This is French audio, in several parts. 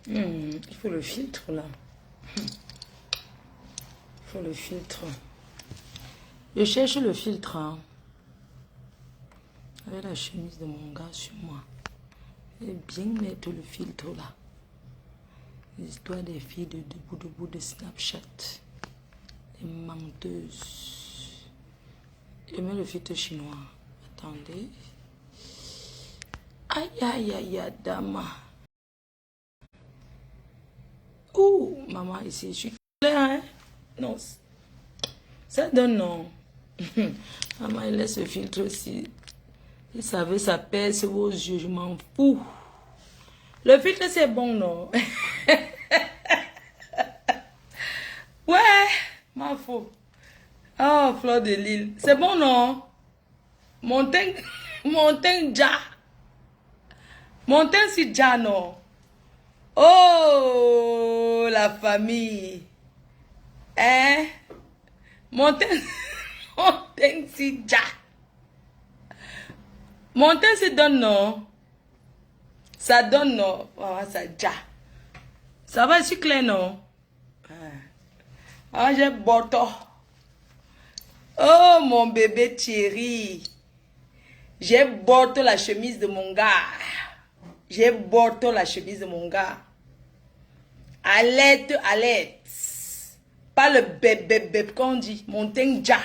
Il faut le filtre là. Il faut le filtre. Je cherche le filtre. Hein. Avec la chemise de mon gars sur moi. Et bien mettre le filtre là. L'histoire des filles de debout de Snapchat. Les menteuses. Je mets le filtre chinois. Attendez. Aïe, aïe, aïe, aïe, dama. Ouh, maman, ici, je suis claire, hein? Non, ça donne non. Maman, il laisse le filtre aussi. Vous savez, ça pèse vos yeux, je m'en fous. Le filtre, c'est bon, non? Ouais, ma faute. Oh, fleur de lille. C'est bon, non? Montagne, montagne, ja. Montagne, si ja, non? Oh, la famille. Hein? Montagne, montagne, si ja. Montagne, si donne, non? Ça donne, non? Oh, ça ja. Ça va, je suis clair, non? Ah, j'ai boto. Oh, mon bébé Thierry. J'ai boto la chemise de mon gars. J'ai boto la chemise de mon gars. Alerte, alerte. Pas le bébé qu'on dit. Montagne ja.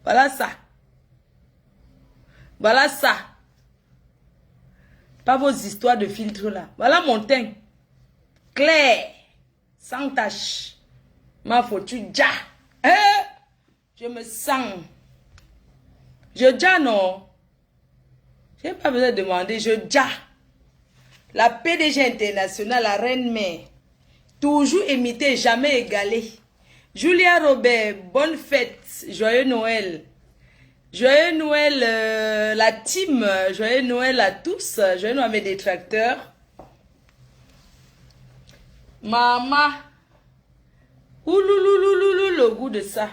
Voilà ça. Voilà ça. Pas vos histoires de filtre là. Voilà montagne. Claire. Sans tache. Ma faute, ja. Je me sens. Je ja non. Je n'ai pas besoin de demander. Je ja. La PDG internationale, la reine mère. Toujours imitée, jamais égalée. Julia Robert, bonne fête. Joyeux Noël. Joyeux Noël, la team. Joyeux Noël à tous. Joyeux Noël à mes détracteurs. Maman. Oulouloulouloulou, le goût de ça.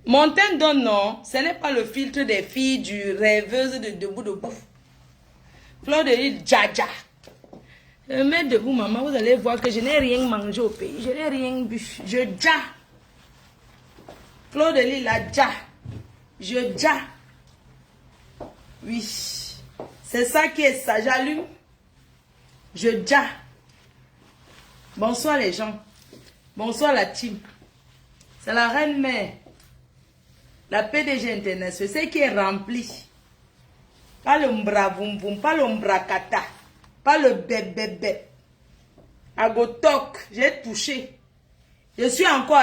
Montagne donne non, ce n'est pas le filtre des filles du rêveuse de debout debout. Fleur de l'île, dja. Mais debout, maman, vous allez voir que je n'ai rien mangé au pays. Je n'ai rien bu. Je dja. Fleur de l'île, la dja. Je dja. Oui. C'est ça qui est ça. J'allume. Je dja. Bonsoir les gens. Bonsoir la team. C'est la reine mère. La PDG internationale. C'est qui est rempli. Pas le mbravumvum. Pas le mbrakata. Pas le bébé. Agotok. J'ai touché. Je suis encore...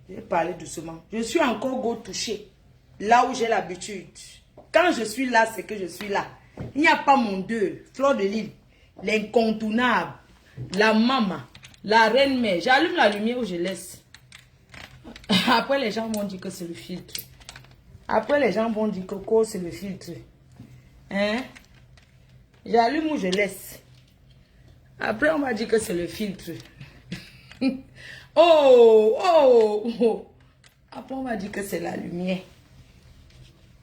Je vais parler doucement. Je suis encore go touché. Là où j'ai l'habitude. Quand je suis là, c'est que je suis là. Il n'y a pas mon deux. Fleur de l'île. L'incontournable. La maman. La reine mère. J'allume la lumière ou je laisse. Après, les gens vont dire que c'est le filtre. Après, les gens vont dire que c'est le filtre. Hein? J'allume ou je laisse. Après, on va dire que c'est le filtre. Oh. Après, on va dire que c'est la lumière.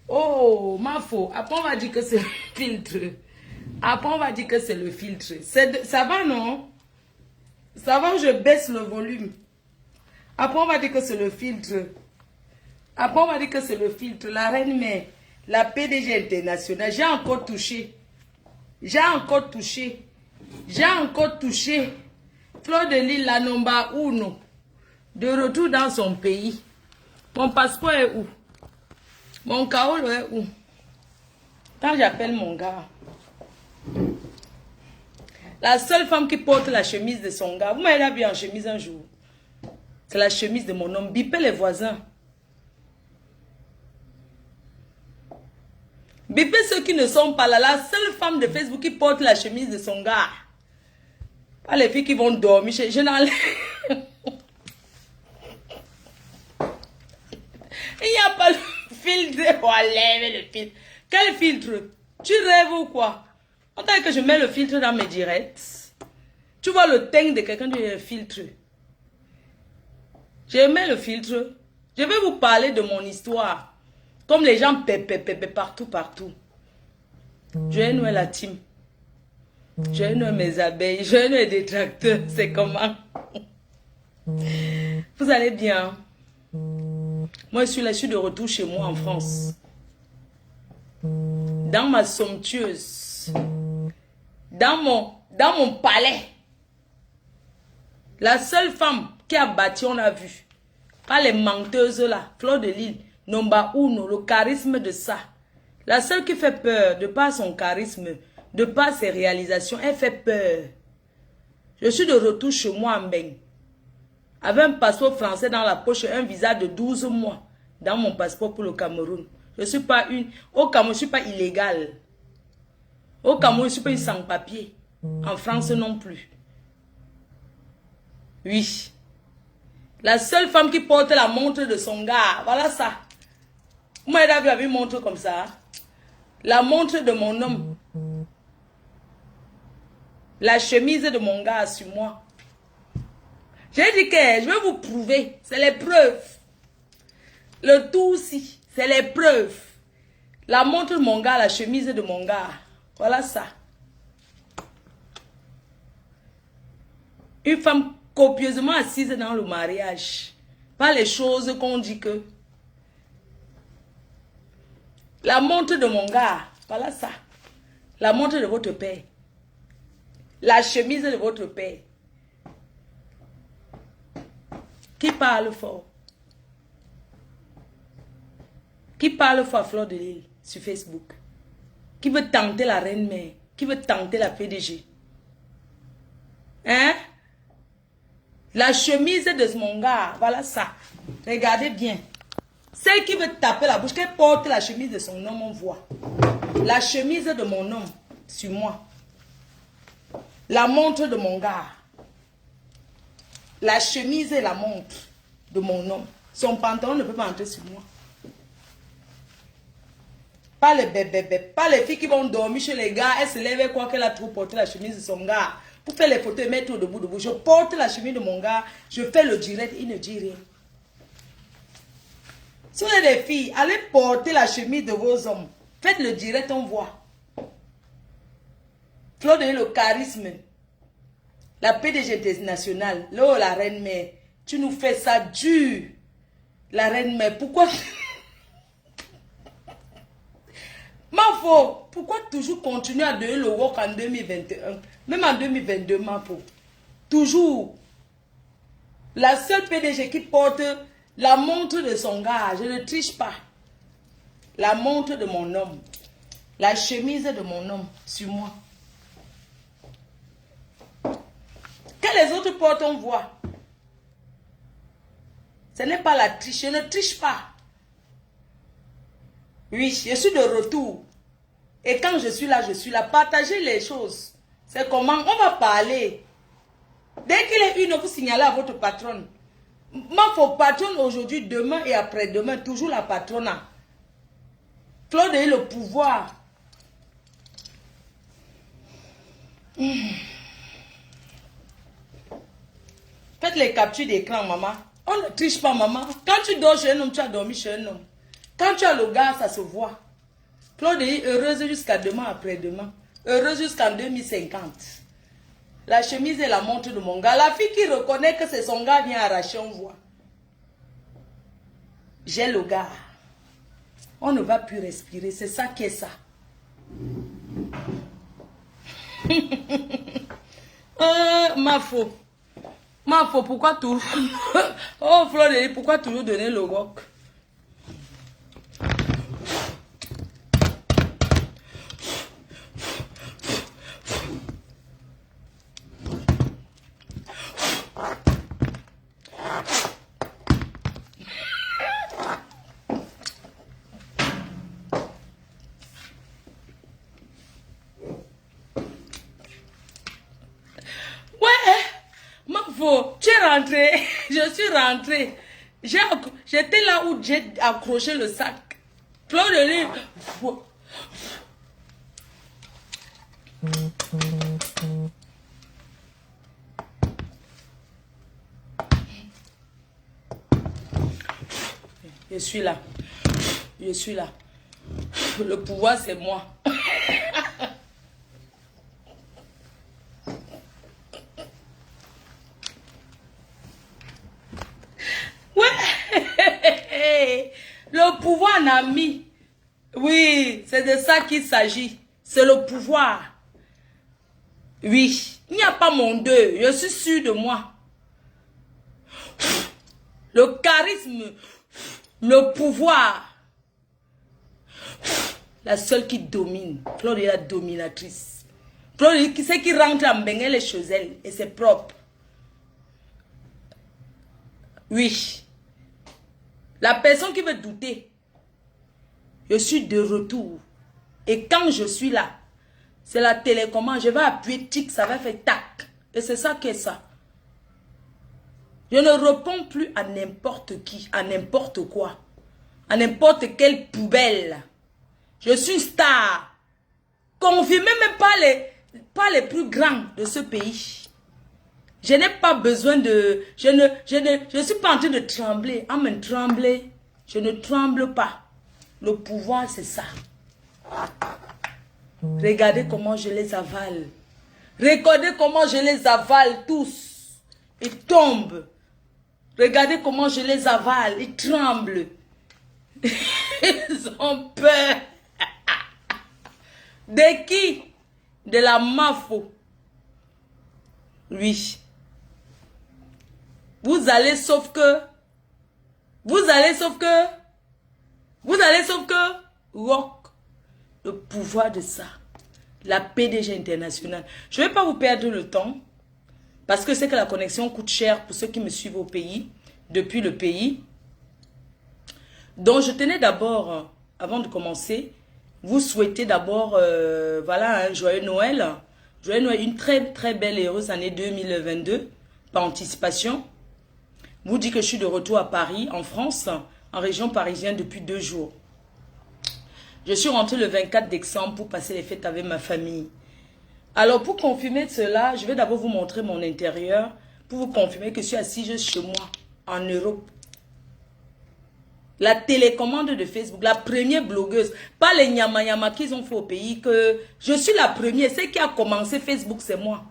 Oh, ma faute. Après, on va dire que c'est le filtre. Après, on va dire que c'est le filtre. Ça va, non? Ça va, je baisse le volume. Après, on va dire que c'est le filtre. Après, on va dire que c'est le filtre. La reine mère, la PDG internationale. J'ai encore touché. J'ai encore touché. J'ai encore touché. Fleur de l'île, la number 1. De retour dans son pays. Mon passeport est où? Mon kaolo est où? Quand j'appelle mon gars. La seule femme qui porte la chemise de son gars. Vous m'avez vu en chemise un jour. C'est la chemise de mon homme. Bipez les voisins. Bipez ceux qui ne sont pas là. La seule femme de Facebook qui porte la chemise de son gars. Pas les filles qui vont dormir. Je n'enlève. Il n'y a pas le filtre. On enlève le filtre. Quel filtre? Tu rêves ou quoi? On dirait que je mets le filtre dans mes directs. Tu vois le teint de quelqu'un qui le filtre. Je mets le filtre. Je vais vous parler de mon histoire. Comme les gens pépé partout. Joyeux Noël la team. Jeûne mes abeilles, jeûne mes détracteurs, c'est comment? Vous allez bien? Moi, je suis là, je suis de retour chez moi en France. Dans ma somptueuse. Dans mon palais. La seule femme qui a bâti, on a vu. Pas les menteuses là. Fleur de Lille. Nomba Uno, le charisme de ça. La seule qui fait peur, de par son charisme, de par ses réalisations, elle fait peur. Je suis de retour chez moi en Beng. Avec un passeport français dans la poche, un visa de 12 mois dans mon passeport pour le Cameroun. Je ne suis pas une... Au Cameroun, je ne suis pas illégale. Au Cameroun, je ne suis pas une sans-papier. En France non plus. Oui. La seule femme qui porte la montre de son gars, voilà ça. Moi, elle avait une montre comme ça. La montre de mon homme. La chemise de mon gars sur moi. J'ai dit que je vais vous prouver. C'est les preuves. Le tout aussi, c'est les preuves. La montre de mon gars, la chemise de mon gars. Voilà ça. Une femme copieusement assise dans le mariage. Pas les choses qu'on dit que. La montre de mon gars. Voilà ça. La montre de votre père. La chemise de votre père. Qui parle fort? Qui parle fort à Fleur de Lille sur Facebook? Qui veut tenter la reine mère? Qui veut tenter la PDG? Hein? La chemise de mon gars, voilà ça. Regardez bien. Celle qui veut taper la bouche, qu'elle porte la chemise de son homme, on voit. La chemise de mon homme sur moi. La montre de mon gars. La chemise et la montre de mon homme. Son pantalon ne peut pas entrer sur moi. Pas les bébés, pas les filles qui vont dormir chez les gars. Elle se lève et croit qu'elle a trop porté la chemise de son gars. Pour faire les photos et mettre debout. Je porte la chemise de mon gars. Je fais le direct, il ne dit rien. Si vous êtes des filles, allez porter la chemise de vos hommes. Faites le direct, on voit. Fleur de le charisme. La PDG internationale. Là, la reine mère. Tu nous fais ça dur. La reine mère. Pourquoi? Mafo, pourquoi toujours continuer à donner le work en 2021? Même en 2022, Mafo. Toujours. La seule PDG qui porte la montre de son gars. Je ne triche pas. La montre de mon homme. La chemise de mon homme sur moi. Que les autres portent, on voit. Ce n'est pas la triche. Je ne triche pas. Oui, je suis de retour. Et quand je suis là, je suis là. Partagez les choses. C'est comment on va parler. Dès qu'il est une, vous signalez à votre patronne. Ma patronne aujourd'hui, demain et après-demain, toujours la patronne. Fleur de le pouvoir. Faites les captures d'écran, maman. On ne triche pas, maman. Quand tu dors chez un homme, tu as dormi chez un homme. Quand tu as le gars, ça se voit. Claude est heureuse jusqu'à demain, après-demain. Heureuse jusqu'en 2050. La chemise et la montre de mon gars. La fille qui reconnaît que c'est son gars vient arracher, on voit. J'ai le gars. On ne va plus respirer. C'est ça qui est ça. Mafo. Mafo, pourquoi tout? Oh, Fleur, pourquoi toujours donner le rock? Tu es rentré, je suis rentré. J'étais là où j'ai accroché le sac. Fleur de Lille. Je suis là. Je suis là. Le pouvoir, c'est moi. le pouvoir, Nami. Oui, c'est de ça qu'il s'agit. C'est le pouvoir. Oui, il n'y a pas mon deux. Je suis sûr de moi. Le charisme, le pouvoir. La seule qui domine. Claude est la dominatrice. Claude, qui c'est qui rentre en bain, elle est chez elle. Et c'est propre. Oui. La personne qui veut douter. Je suis de retour. Et quand je suis là, c'est la télécommande. Je vais appuyer tic, ça va faire tac. Et c'est ça qui est ça. Je ne réponds plus à n'importe qui, à n'importe quoi. À n'importe quelle poubelle. Je suis star. Confirmé même par les plus grands de ce pays. Je n'ai pas besoin de... Je ne suis pas en train de trembler. À me trembler, je ne tremble pas. Le pouvoir, c'est ça. Regardez comment je les avale. Regardez comment je les avale tous. Ils tombent. Regardez comment je les avale. Ils tremblent. Ils ont peur. De qui? De la mafo. Oui. Vous allez sauf que rock. Le pouvoir de ça. La PDG internationale. Je ne vais pas vous perdre le temps. Parce que c'est que la connexion coûte cher pour ceux qui me suivent au pays. Depuis le pays. Donc je tenais d'abord, avant de commencer, vous souhaiter d'abord, voilà, un joyeux Noël. Joyeux Noël, une très très belle et heureuse année 2022. Par anticipation. Vous dis que je suis de retour à Paris, en France, en région parisienne depuis 2 jours. Je suis rentrée le 24 décembre pour passer les fêtes avec ma famille. Alors, pour confirmer cela, je vais d'abord vous montrer mon intérieur, pour vous confirmer que je suis assise chez moi, en Europe. La télécommande de Facebook, la première blogueuse, pas les nyama qu'ils ont fait au pays, que je suis la première. Celle qui a commencé Facebook, c'est moi.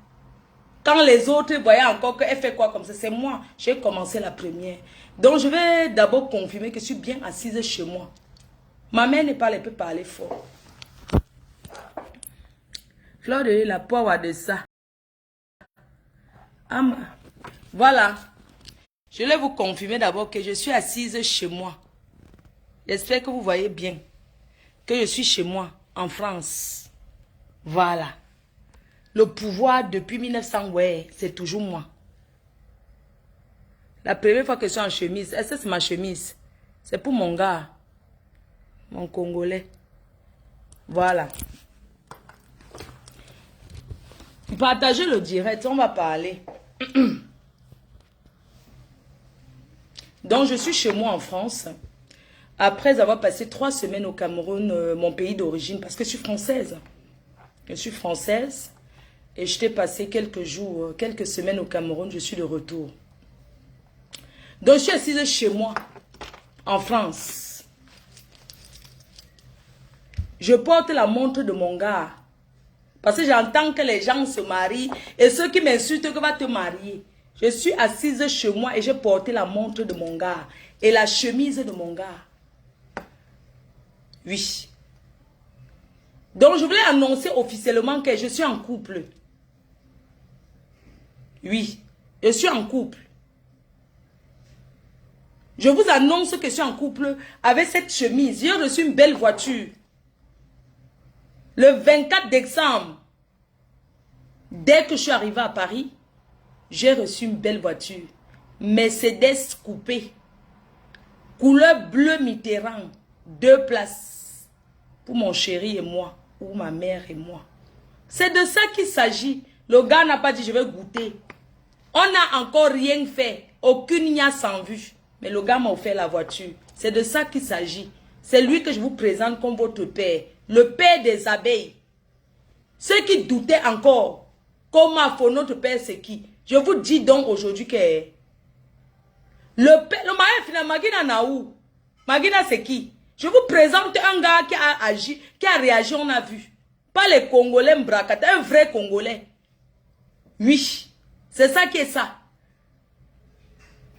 Quand les autres voyaient encore qu'elle fait quoi comme ça, c'est moi. J'ai commencé la première. Donc, je vais d'abord confirmer que je suis bien assise chez moi. Ma mère ne parle, elle peut parler fort. Fleur de la poire de ça. Voilà. Je vais vous confirmer d'abord que je suis assise chez moi. J'espère que vous voyez bien que je suis chez moi, en France. Voilà. Le pouvoir depuis 1900, ouais, c'est toujours moi. La première fois que je suis en chemise, est-ce que c'est ma chemise? C'est pour mon gars, mon Congolais. Voilà. Partagez le direct, on va parler. Donc, je suis chez moi en France. Après avoir passé 3 semaines au Cameroun, mon pays d'origine, parce que je suis française. Je suis française. Et je t'ai passé quelques jours, quelques semaines au Cameroun, je suis de retour. Donc, je suis assise chez moi, en France. Je porte la montre de mon gars. Parce que j'entends que les gens se marient. Et ceux qui m'insultent que va te marier. Je suis assise chez moi et j'ai porté la montre de mon gars. Et la chemise de mon gars. Oui. Donc, je voulais annoncer officiellement que je suis en couple. Oui, je suis en couple. Je vous annonce que je suis en couple avec cette chemise. J'ai reçu une belle voiture. Le 24 décembre, dès que je suis arrivée à Paris, j'ai reçu une belle voiture. Mercedes coupée. Couleur bleu Mitterrand. 2 places. Pour mon chéri et moi. Ou ma mère et moi. C'est de ça qu'il s'agit. Le gars n'a pas dit je vais goûter. On n'a encore rien fait. Aucune nia sans vue. Mais le gars m'a offert la voiture. C'est de ça qu'il s'agit. C'est lui que je vous présente comme votre père. Le père des abeilles. Ceux qui doutaient encore. Comment faut notre père c'est qui? Je vous dis donc aujourd'hui que le père, le mari finalement Magina Naou. Magina c'est qui? Je vous présente un gars qui a agi, qui a réagi, on a vu. Pas les Congolais Mbrakata, un vrai Congolais. Oui. C'est ça qui est ça.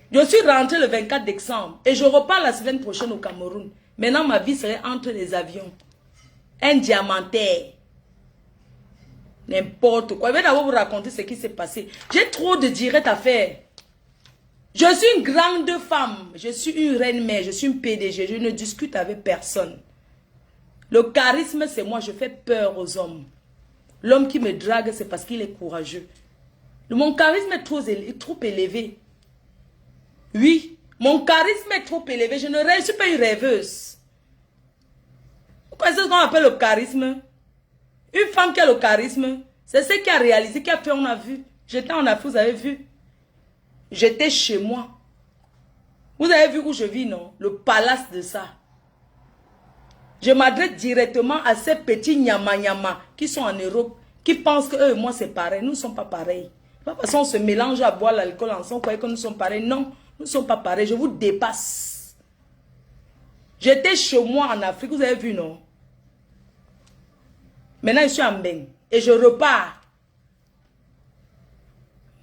Je suis rentré le 24 décembre et je repars la semaine prochaine au Cameroun. Maintenant, ma vie serait entre les avions. Un diamantaire. N'importe quoi. Je vais d'abord vous raconter ce qui s'est passé. J'ai trop de directs à faire. Je suis une grande femme. Je suis une reine-mère. Je suis une PDG. Je ne discute avec personne. Le charisme, c'est moi. Je fais peur aux hommes. L'homme qui me drague, c'est parce qu'il est courageux. Mon charisme est trop élevé. Oui, mon charisme est trop élevé. Je ne suis pas une rêveuse. Vous connaissez ce qu'on appelle le charisme? Une femme qui a le charisme, c'est ce qui a réalisé, qui a fait, on a vu. J'étais en Afrique, vous avez vu. J'étais chez moi. Vous avez vu où je vis, non? Le palace de ça. Je m'adresse directement à ces petits nyama-nyama qui sont en Europe, qui pensent que eux et moi c'est pareil. Nous ne sommes pas pareils. Pas parce qu'on se mélange à boire l'alcool ensemble, croyez que nous sommes pareils. Non, nous ne sommes pas pareils. Je vous dépasse. J'étais chez moi en Afrique, vous avez vu, non? Maintenant, je suis en bain et je repars.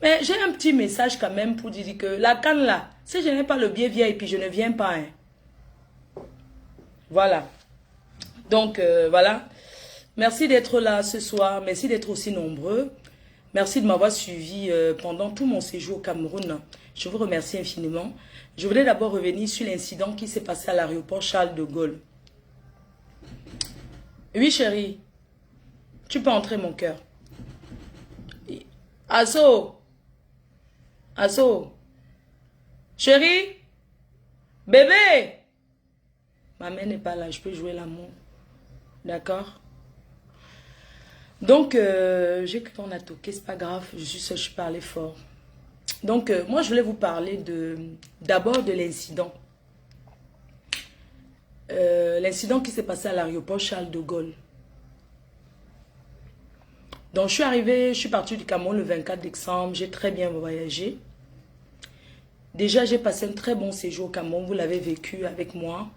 Mais j'ai un petit message quand même pour dire que la canne là, si je n'ai pas le billet VIP, je ne viens pas. Hein. Voilà. Donc, voilà. Merci d'être là ce soir. Merci d'être aussi nombreux. Merci de m'avoir suivi pendant tout mon séjour au Cameroun. Je vous remercie infiniment. Je voulais d'abord revenir sur l'incident qui s'est passé à l'aéroport Charles de Gaulle. Oui, chérie. Tu peux entrer mon cœur. Asso. Asso. Chérie. Bébé. Ma mère n'est pas là. Je peux jouer l'amour. D'accord? Donc, j'ai cru qu'on a toqué. C'est pas grave. Je suis seule. Je parlais fort. Donc, moi, je voulais vous parler d'abord de l'incident. L'incident qui s'est passé à l'aéroport Charles de Gaulle. Donc, je suis partie du Cameroun le 24 décembre. J'ai très bien voyagé. Déjà, j'ai passé un très bon séjour au Cameroun. Vous l'avez vécu avec moi.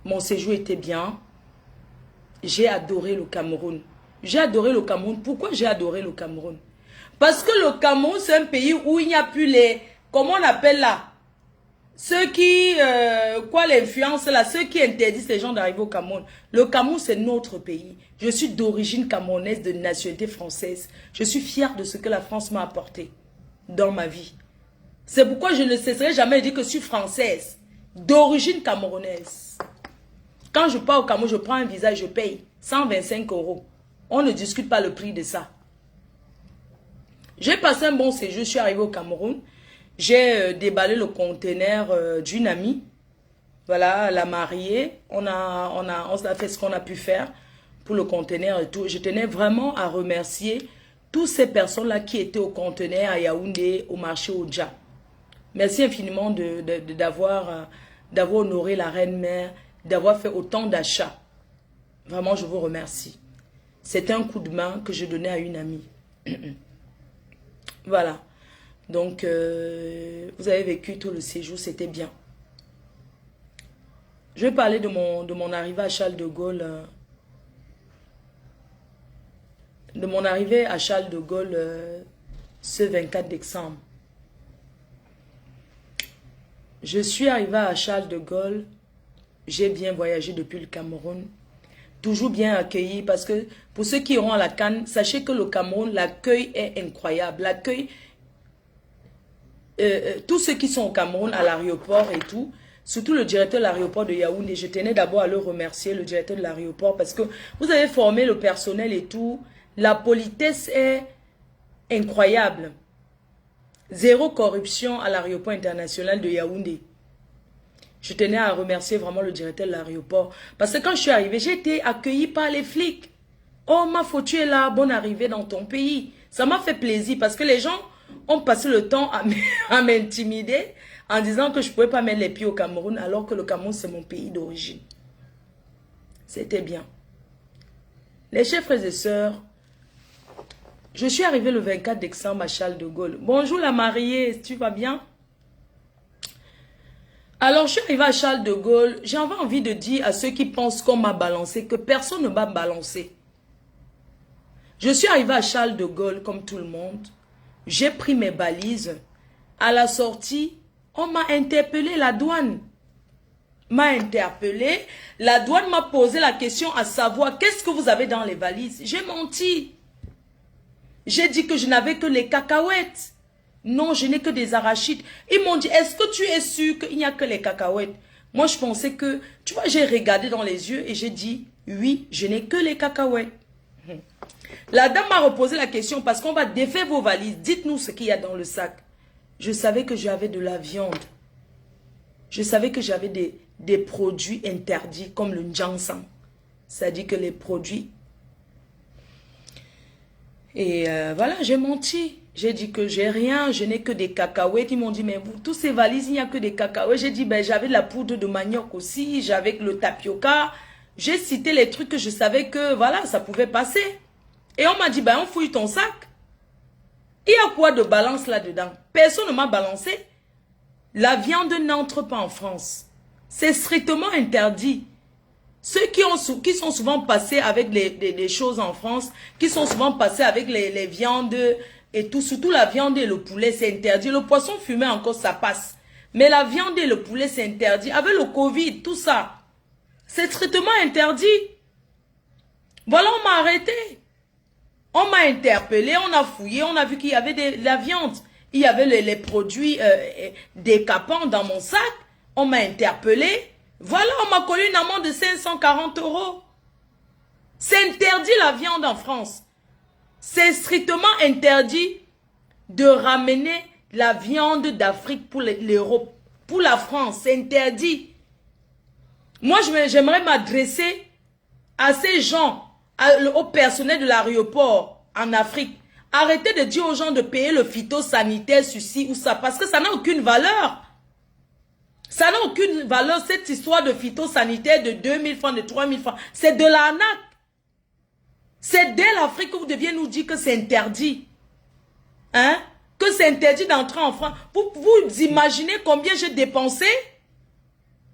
Mon séjour était bien. J'ai adoré le Cameroun. J'ai adoré le Cameroun. Pourquoi j'ai adoré le Cameroun? Parce que le Cameroun, c'est un pays où il n'y a plus les... Comment on appelle là? Ceux qui... quoi l'influence là? Ceux qui interdisent les gens d'arriver au Cameroun. Le Cameroun, c'est notre pays. Je suis d'origine camerounaise, de nationalité française. Je suis fière de ce que la France m'a apporté dans ma vie. C'est pourquoi je ne cesserai jamais de dire que je suis française. D'origine camerounaise. Quand je pars au Cameroun, je prends un visa et je paye 125 €. On ne discute pas le prix de ça. J'ai passé un bon séjour, je suis arrivé au Cameroun. J'ai déballé le conteneur d'une amie. Voilà, la mariée. On a fait ce qu'on a pu faire pour le conteneur et tout. Je tenais vraiment à remercier toutes ces personnes-là qui étaient au conteneur à Yaoundé, au marché Oja. Merci infiniment d'avoir honoré la reine-mère, d'avoir fait autant d'achats. Vraiment, je vous remercie. C'était un coup de main que je donnais à une amie. Voilà. Donc, vous avez vécu tout le séjour, c'était bien. Je vais parler de mon arrivée à Charles de Gaulle. De mon arrivée à Charles de Gaulle ce 24 décembre. Je suis arrivée à Charles de Gaulle. J'ai bien voyagé depuis le Cameroun. Toujours bien accueilli parce que pour ceux qui iront à la CAN, sachez que le Cameroun, l'accueil est incroyable. L'accueil, tous ceux qui sont au Cameroun à l'aéroport et tout, surtout le directeur de l'aéroport de Yaoundé, je tenais d'abord à le remercier, le directeur de l'aéroport, parce que vous avez formé le personnel et tout. La politesse est incroyable. Zéro corruption à l'aéroport international de Yaoundé. Je tenais à remercier vraiment le directeur de l'aéroport. Parce que quand je suis arrivée, j'ai été accueillie par les flics. Oh, ma faute, tu es là, bonne arrivée dans ton pays. Ça m'a fait plaisir parce que les gens ont passé le temps à m'intimider en disant que je ne pouvais pas mettre les pieds au Cameroun alors que le Cameroun, c'est mon pays d'origine. C'était bien. Les chers frères et sœurs, je suis arrivée le 24 décembre à Charles de Gaulle. Bonjour la mariée, tu vas bien? Alors, je suis arrivée à Charles de Gaulle. J'avais envie de dire à ceux qui pensent qu'on m'a balancé que personne ne m'a balancé. Je suis arrivée à Charles de Gaulle comme tout le monde. J'ai pris mes balises. À la sortie, on m'a interpellé la douane. m'a interpellé. La douane m'a posé la question à savoir qu'est-ce que vous avez dans les valises. J'ai menti. J'ai dit que je n'avais que les cacahuètes. Non, je n'ai que des arachides. Ils m'ont dit, est-ce que tu es sûr qu'il n'y a que les cacahuètes? Moi, je pensais que, tu vois, j'ai regardé dans les yeux et j'ai dit, oui, je n'ai que les cacahuètes. La dame m'a reposé la question parce qu'on va défaire vos valises. Dites-nous ce qu'il y a dans le sac. Je savais que j'avais de la viande. Je savais que j'avais des produits interdits comme le ginseng. C'est-à-dire que les produits... Et voilà, j'ai menti. J'ai dit que j'ai rien, je n'ai que des cacahuètes. Ils m'ont dit, mais vous, tous ces valises, il n'y a que des cacahuètes. J'ai dit, ben j'avais de la poudre de manioc aussi, j'avais le tapioca. J'ai cité les trucs que je savais que, voilà, ça pouvait passer. Et on m'a dit, ben on fouille ton sac. Il y a quoi de balance là-dedans? Personne ne m'a balancé. La viande n'entre pas en France. C'est strictement interdit. Ceux qui sont souvent passés avec les choses en France, qui sont souvent passés avec les viandes et tout, surtout la viande et le poulet, c'est interdit. Le poisson fumé encore, ça passe. Mais la viande et le poulet, c'est interdit. Avec le Covid, tout ça, c'est strictement interdit. Voilà, on m'a arrêté. On m'a interpellé, on a fouillé, on a vu qu'il y avait de la viande. Il y avait les produits décapants dans mon sac. On m'a interpellé. Voilà, on m'a collé une amende de 540 €. C'est interdit la viande en France. C'est strictement interdit de ramener la viande d'Afrique pour l'Europe. Pour la France, c'est interdit. Moi, j'aimerais m'adresser à ces gens, au personnel de l'aéroport en Afrique. Arrêtez de dire aux gens de payer le phytosanitaire, ceci ou ça, parce que ça n'a aucune valeur. Ça n'a aucune valeur, cette histoire de phytosanitaire de 2000 francs, de 3000 francs. C'est de l'arnaque. C'est dès l'Afrique que vous deviez nous dire que c'est interdit. Hein? Que c'est interdit d'entrer en France. Vous imaginez combien j'ai dépensé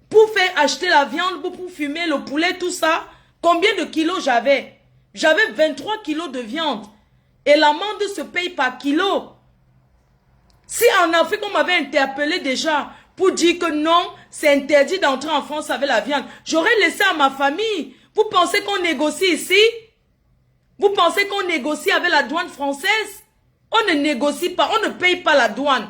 pour faire acheter la viande, pour fumer le poulet, tout ça? Combien de kilos j'avais? J'avais 23 kilos de viande. Et l'amende se paye par kilo. Si en Afrique, on m'avait interpellé déjà pour dire que non, c'est interdit d'entrer en France avec la viande, j'aurais laissé à ma famille. Vous pensez qu'on négocie ici? Vous pensez qu'on négocie avec la douane française? On ne négocie pas, on ne paye pas la douane.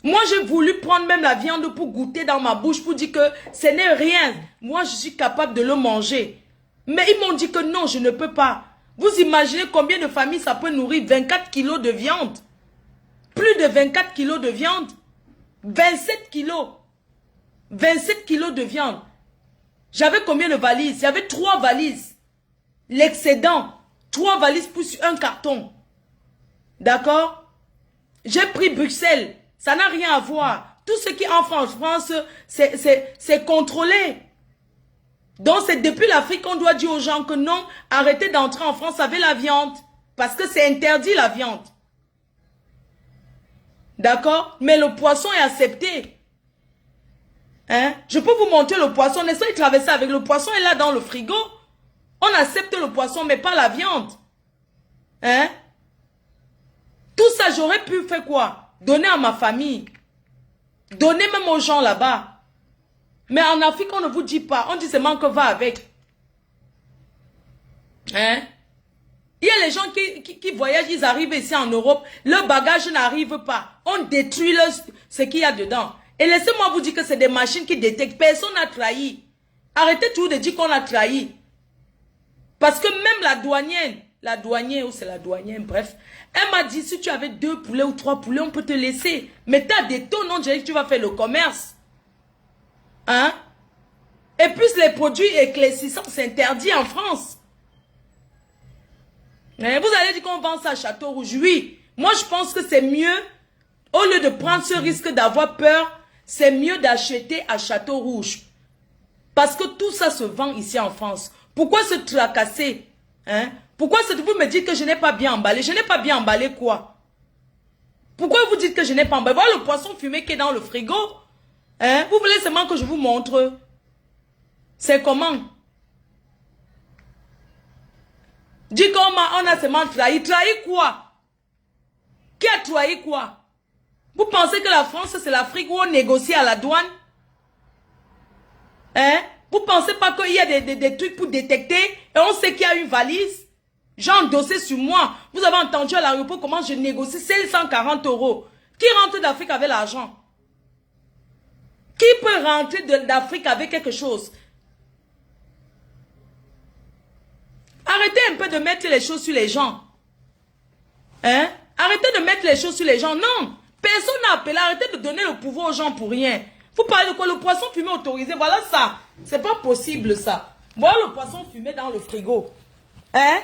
Moi, j'ai voulu prendre même la viande pour goûter dans ma bouche, pour dire que ce n'est rien. Moi, je suis capable de le manger. Mais ils m'ont dit que non, je ne peux pas. Vous imaginez combien de familles ça peut nourrir? 24 kilos de viande. Plus de 24 kilos de viande. 27 kilos. 27 kilos de viande. J'avais combien de valises? Il y avait 3 valises. L'excédent. 3 valises plus un carton. D'accord? J'ai pris Bruxelles. Ça n'a rien à voir. Tout ce qui entre en France, c'est contrôlé. Donc c'est depuis l'Afrique qu'on doit dire aux gens que non, arrêtez d'entrer en France avec la viande. Parce que c'est interdit la viande. D'accord? Mais le poisson est accepté. Hein? Je peux vous montrer le poisson. Laissez-moi traverser avec le poisson est là dans le frigo. On accepte le poisson mais pas la viande. Hein? Tout ça, j'aurais pu faire quoi? Donner à ma famille. Donner même aux gens là-bas. Mais en Afrique, on ne vous dit pas. On dit seulement que va avec. Hein? Il y a les gens qui voyagent, ils arrivent ici en Europe. Leur bagage n'arrive pas. On détruit ce qu'il y a dedans. Et laissez-moi vous dire que c'est des machines qui détectent. Personne n'a trahi. Arrêtez toujours de dire qu'on a trahi. Parce que même la douanière, ou c'est la douanière, bref. Elle m'a dit, si tu avais 2 poulets ou 3 poulets, on peut te laisser. Mais tu as des tonnes, on dirait que tu vas faire le commerce. Hein? Et puis les produits éclaircissants, c'est interdit en France. Vous allez dire qu'on vend ça à Château Rouge. Oui, moi je pense que c'est mieux, au lieu de prendre ce risque d'avoir peur, c'est mieux d'acheter à Château Rouge. Parce que tout ça se vend ici en France. Pourquoi se tracasser? Hein? Pourquoi vous me dites que je n'ai pas bien emballé? Je n'ai pas bien emballé quoi? Pourquoi vous dites que je n'ai pas emballé? Voilà le poisson fumé qui est dans le frigo. Hein? Vous voulez seulement que je vous montre? C'est comment? Dis qu'on a seulement trahi. Trahi quoi? Qui a trahi quoi? Vous pensez que la France c'est l'Afrique où on négocie à la douane? Hein? Vous pensez pas qu'il y a des trucs pour détecter et on sait qu'il y a une valise? J'ai endossé sur moi. Vous avez entendu à l'aéroport comment je négocie 540 €. Qui rentre d'Afrique avec l'argent? Qui peut rentrer d'Afrique avec quelque chose? Arrêtez un peu de mettre les choses sur les gens. Hein? Arrêtez de mettre les choses sur les gens. Non. Personne n'a appelé. Arrêtez de donner le pouvoir aux gens pour rien. Vous parlez de quoi? Le poisson fumé autorisé. Voilà ça. C'est pas possible ça. Voilà le poisson fumé dans le frigo. Hein?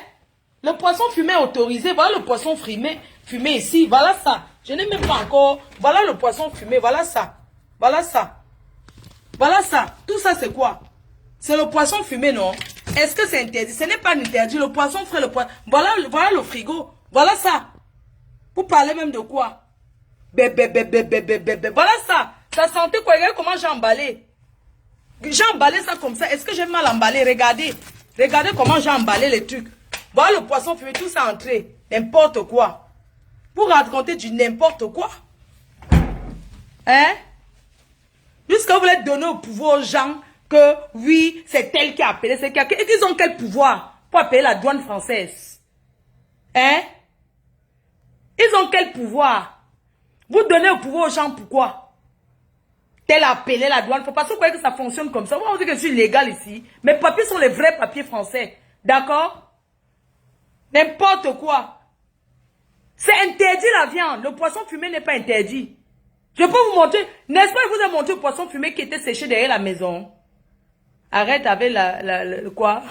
Le poisson fumé autorisé. Voilà le poisson fumé ici. Voilà ça. Je n'ai même pas encore. Voilà le poisson fumé. Voilà ça. Voilà ça. Voilà ça. Tout ça c'est quoi? C'est le poisson fumé, non? Est-ce que c'est interdit? Ce n'est pas interdit. Le poisson frais, le poisson. Voilà le frigo. Voilà ça. Vous parlez même de quoi? Voilà ça. Ça sentait quoi? Regardez comment j'ai emballé. J'ai emballé ça comme ça. Est-ce que j'ai mal emballé? Regardez. Regardez comment j'ai emballé les trucs. Voilà le poisson fumé, tout ça entré. N'importe quoi. Vous racontez du n'importe quoi. Hein? Jusqu'à vous voulez donner au pouvoir aux gens que oui, c'est elle qui a appelé. C'est quelqu'un. Et ils ont quel pouvoir pour appeler la douane française? Hein? Ils ont quel pouvoir? Vous donnez au pouvoir aux gens pourquoi? Tel appelé la douane. Parce que vous voyez que ça fonctionne comme ça. Vous dites que je suis légal ici. Mes papiers sont les vrais papiers français. D'accord? N'importe quoi. C'est interdit la viande. Le poisson fumé n'est pas interdit. Je peux vous montrer. N'est-ce pas que je vous ai montré le poisson fumé qui était séché derrière la maison? Arrête avec quoi?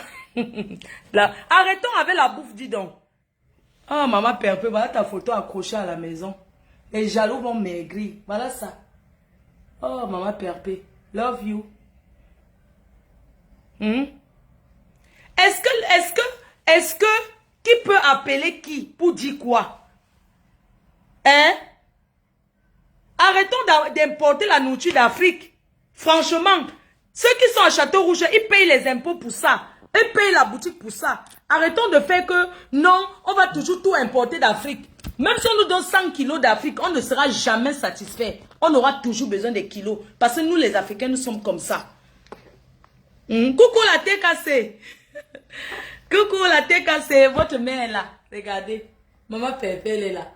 Arrêtons avec la bouffe, dis donc. Ah, maman Perpé, voilà ta photo accrochée à la maison. Les jaloux vont maigrir. Voilà ça. Oh, maman Perpé, love you. Est-ce que, qui peut appeler qui pour dire quoi? Hein? Arrêtons d'importer la nourriture d'Afrique. Franchement, ceux qui sont à Château-Rouge, ils payent les impôts pour ça. Ils payent la boutique pour ça. Arrêtons de faire que, non, on va toujours tout importer d'Afrique. Même si on nous donne 100 kilos d'Afrique, on ne sera jamais satisfait. On aura toujours besoin des kilos. Parce que nous, les Africains, nous sommes comme ça. Coucou la TKC. Coucou la TKC. Votre mère est là. Regardez. Maman Pépé, elle est là.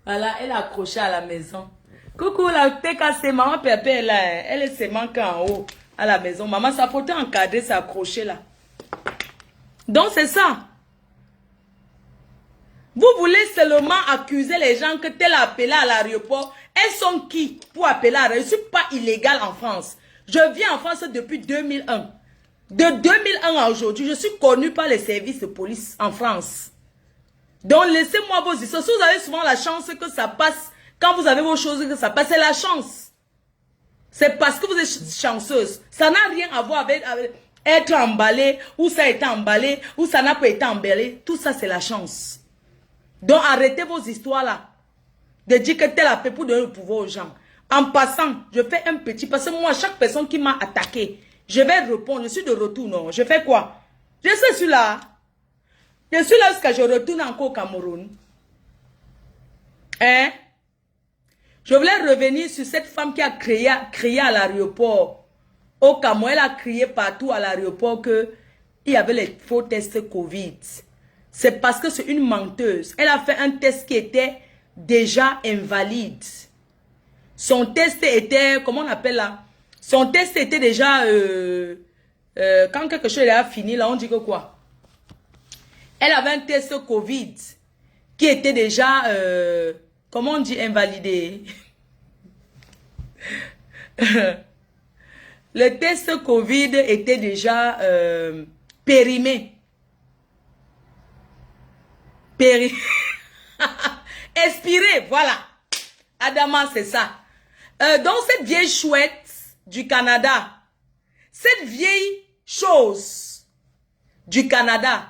Voilà, elle est accrochée à la maison. Coucou la TKC. Maman Pépé est là. Elle se manque en haut à la maison. Maman, sa photo encadrée, c'est accroché là. Donc c'est ça. Vous voulez seulement accuser les gens que tel a appelé à l'aéroport. Elles sont qui pour appeler à l'aéroport? Je ne suis pas illégale en France. Je vis en France depuis 2001. De 2001 à aujourd'hui, je suis connue par les services de police en France. Donc laissez-moi vos histoires. Si vous avez souvent la chance que ça passe, quand vous avez vos choses que ça passe, c'est la chance. C'est parce que vous êtes chanceuse. Ça n'a rien à voir avec être emballé, ou ça a été emballé, ou ça n'a pas été emballé. Tout ça, c'est la chance. Donc arrêtez vos histoires là. De dire que tel a fait pour donner le pouvoir aux gens. En passant, je fais un petit... Parce que moi, chaque personne qui m'a attaqué, je vais répondre. Je suis de retour, non? Je fais quoi? Je suis là. Je suis là jusqu'à je retourne encore au Cameroun. Hein? Je voulais revenir sur cette femme qui a crié à l'aéroport. Au Cameroun, elle a crié partout à l'aéroport qu'il y avait les faux tests Covid. C'est parce que c'est une menteuse. Elle a fait un test qui était déjà invalide. Son test était, comment on appelle là? Son test était déjà, quand quelque chose a fini, là, on dit que quoi? Elle avait un test Covid qui était déjà, comment on dit invalidé? Le test Covid était déjà périmé. Expiré, voilà. Adama, c'est ça. Donc, cette vieille chouette du Canada, cette vieille chose du Canada,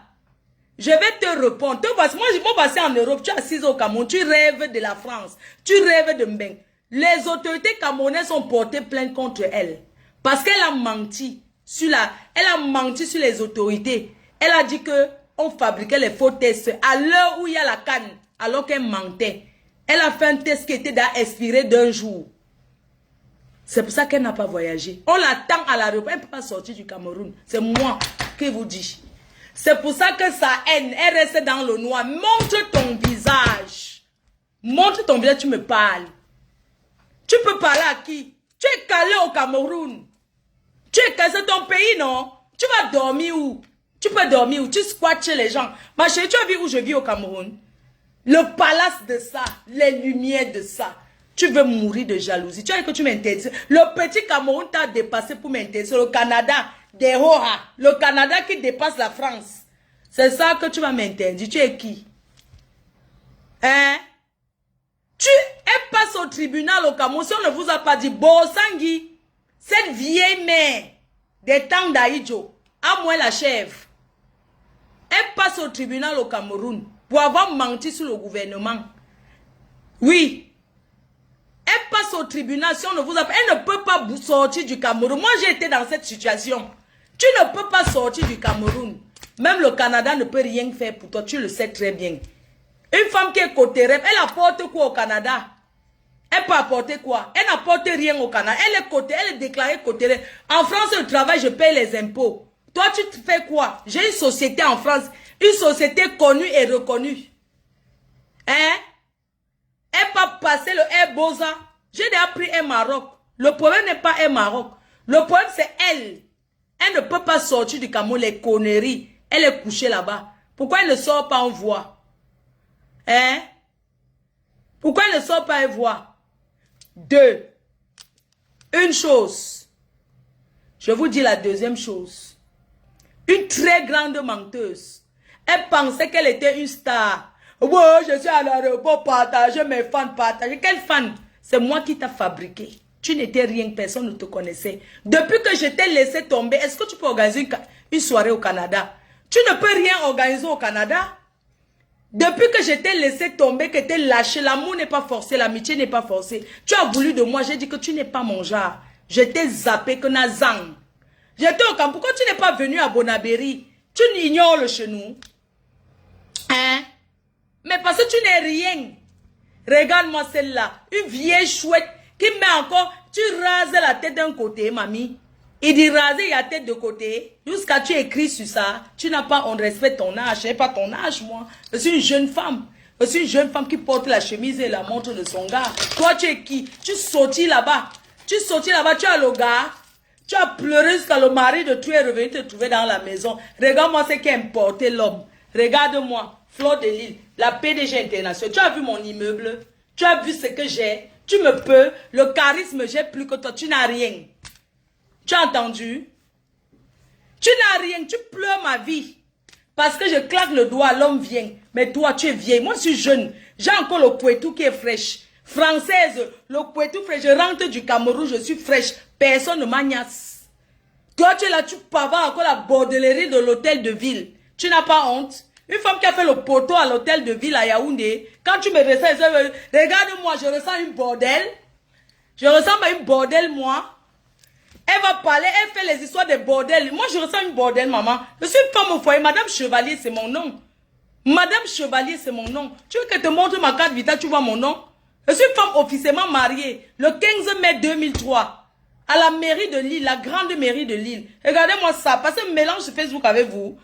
je vais te répondre. Moi, je suis passé en Europe, tu es assise au Cameroun, tu rêves de la France, tu rêves de Mbeng. Les autorités camerounaises ont porté plainte contre elle. Parce qu'elle a menti sur elle a menti sur les autorités. Elle a dit que on fabriquait les faux tests à l'heure où il y a la canne, alors qu'elle mentait. Elle a fait un test qui était expiré d'un jour. C'est pour ça qu'elle n'a pas voyagé. On l'attend à l'aéroport. Elle ne peut pas sortir du Cameroun. C'est moi qui vous dis. C'est pour ça que sa haine, elle reste dans le noir. Montre ton visage. Montre ton visage, tu me parles. Tu peux parler à qui? Tu es calé au Cameroun. Tu es calé, c'est ton pays, non? Tu vas dormir où? Tu peux dormir où? Tu squattes chez les gens. Ma chérie, tu as vu où je vis au Cameroun? Le palace de ça, les lumières de ça. Tu veux mourir de jalousie. Tu as dit que tu m'interdises. Le petit Cameroun t'a dépassé pour m'interdiser. Le Canada, des Hoha. Le Canada qui dépasse la France. C'est ça que tu vas m'interdire. Tu es qui? Hein? Elle passe au tribunal au Cameroun. Si on ne vous a pas dit, Bosangui, cette vieille mère des temps d'Aïdjo, à moins la chèvre. Elle passe au tribunal au Cameroun pour avoir menti sur le gouvernement. Oui. Elle passe au tribunal si on ne vous a pas... Elle ne peut pas sortir du Cameroun. Moi, j'ai été dans cette situation. Tu ne peux pas sortir du Cameroun. Même le Canada ne peut rien faire pour toi. Tu le sais très bien. Une femme qui est côté rêve, elle apporte quoi au Canada? Elle peut apporter quoi? Elle n'apporte rien au Canada. Elle est côté, elle est déclarée côté rêve. En France, je travaille, je paye les impôts. Toi, tu te fais quoi? J'ai une société en France. Une société connue et reconnue. Hein? Elle peut passer le Air Boza. J'ai déjà pris Air Maroc. Le problème n'est pas Air Maroc. Le problème, c'est elle. Elle ne peut pas sortir du Cameroun, les conneries. Elle est couchée là-bas. Pourquoi elle ne sort pas en voie? Hein? Pourquoi elle ne sort pas en voie? Deux. Une chose. Je vous dis la deuxième chose. Une très grande menteuse. Elle pensait qu'elle était une star. Ouais, je suis à l'aéroport, partager mes fans, partager. Quel fan? C'est moi qui t'ai fabriqué. Tu n'étais rien, personne ne te connaissait. Depuis que je t'ai laissé tomber, est-ce que tu peux organiser une soirée au Canada? Tu ne peux rien organiser au Canada. Depuis que je t'ai laissé tomber, que t'es lâché, l'amour n'est pas forcé, l'amitié n'est pas forcée. Tu as voulu de moi, j'ai dit que tu n'es pas mon genre. Je t'ai zappé que Nazang. J'étais au camp. Pourquoi tu n'es pas venu à Bonabéry? Tu ignores le chenou. Hein? Mais parce que tu n'es rien. Regarde-moi celle-là. Une vieille chouette qui met encore... Tu rases la tête d'un côté, mamie. Il dit raser la tête de côté. Jusqu'à tu écris sur ça. Tu n'as pas... On respecte ton âge. Je n'ai pas ton âge, moi. Je suis une jeune femme. Je suis une jeune femme qui porte la chemise et la montre de son gars. Toi, tu es qui? Tu sortis là-bas. Tu sortis là-bas. Tu as le gars. Tu as pleuré jusqu'à le mari de toi est revenu te trouver dans la maison. Regarde-moi ce qui a importé l'homme. Regarde-moi. Fleur de Lille, la PDG internationale. Tu as vu mon immeuble? Tu as vu ce que j'ai? Tu me peux? Le charisme, j'ai plus que toi. Tu n'as rien. Tu as entendu? Tu n'as rien. Tu pleures ma vie. Parce que je claque le doigt, l'homme vient. Mais toi, tu es vieille. Moi, je suis jeune. J'ai encore le Poitou qui est fraîche. Française, le Poitou fraîche. Je rentre du Cameroun, je suis fraîche. Personne ne m'agnace. Toi, tu es là, tu pavanes encore la bordellerie de l'hôtel de ville. Tu n'as pas honte? Une femme qui a fait le poteau à l'hôtel de ville à Yaoundé, quand tu me ressens, regarde-moi, je ressens une bordel. Je ressens une bordel, moi. Elle va parler, elle fait les histoires de bordel. Moi, je ressens une bordel, maman. Je suis une femme au foyer. Madame Chevalier, c'est mon nom. Madame Chevalier, c'est mon nom. Tu veux que je te montre ma carte vitale, tu vois mon nom? Je suis une femme officiellement mariée. Le 15 mai 2003. À la mairie de Lille, la grande mairie de Lille. Regardez-moi ça, parce que je mélange sur Facebook avec vous.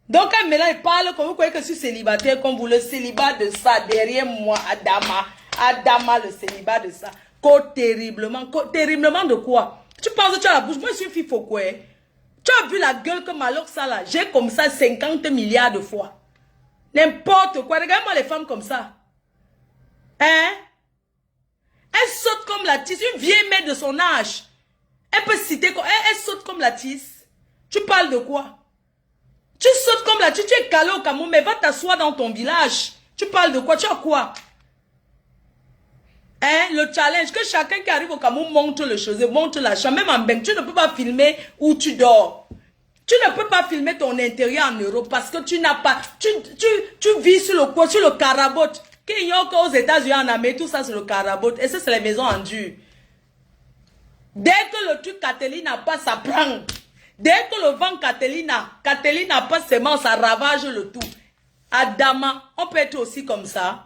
Donc, quand il parle comme vous croyez que je suis célibataire, comme vous, le célibat de ça, derrière moi, Adama. Adama, le célibat de ça. Terriblement. Terriblement de quoi? Tu penses que tu as la bouche? Moi, je suis une fille quoi? Tu as vu la gueule que Malok ça là? J'ai comme ça 50 milliards de fois. N'importe quoi. Regarde-moi les femmes comme ça. Hein? Elle saute comme la tisse. Une vieille mère de son âge. Elle peut citer quoi? Elle saute comme la tisse. Tu parles de quoi? Tu sautes comme là, tu es calé au Cameroun, mais va t'asseoir dans ton village. Tu parles de quoi? Tu as quoi? Hein? Le challenge, que chacun qui arrive au Cameroun montre le chose, montre la chambre. Même en Beng, tu ne peux pas filmer où tu dors. Tu ne peux pas filmer ton intérieur en Europe parce que tu n'as pas... Tu vis sur le quoi? Sur le carabote. Qu'il y a encore aux États-Unis, en Amérique, tout ça c'est le carabote. Et ça, c'est les maisons en dur. Dès que le truc Catherine n'a pas, ça prend. Dès que le vent Catherine n'a pas seulement, ça ravage le tout. Adama, on peut être aussi comme ça.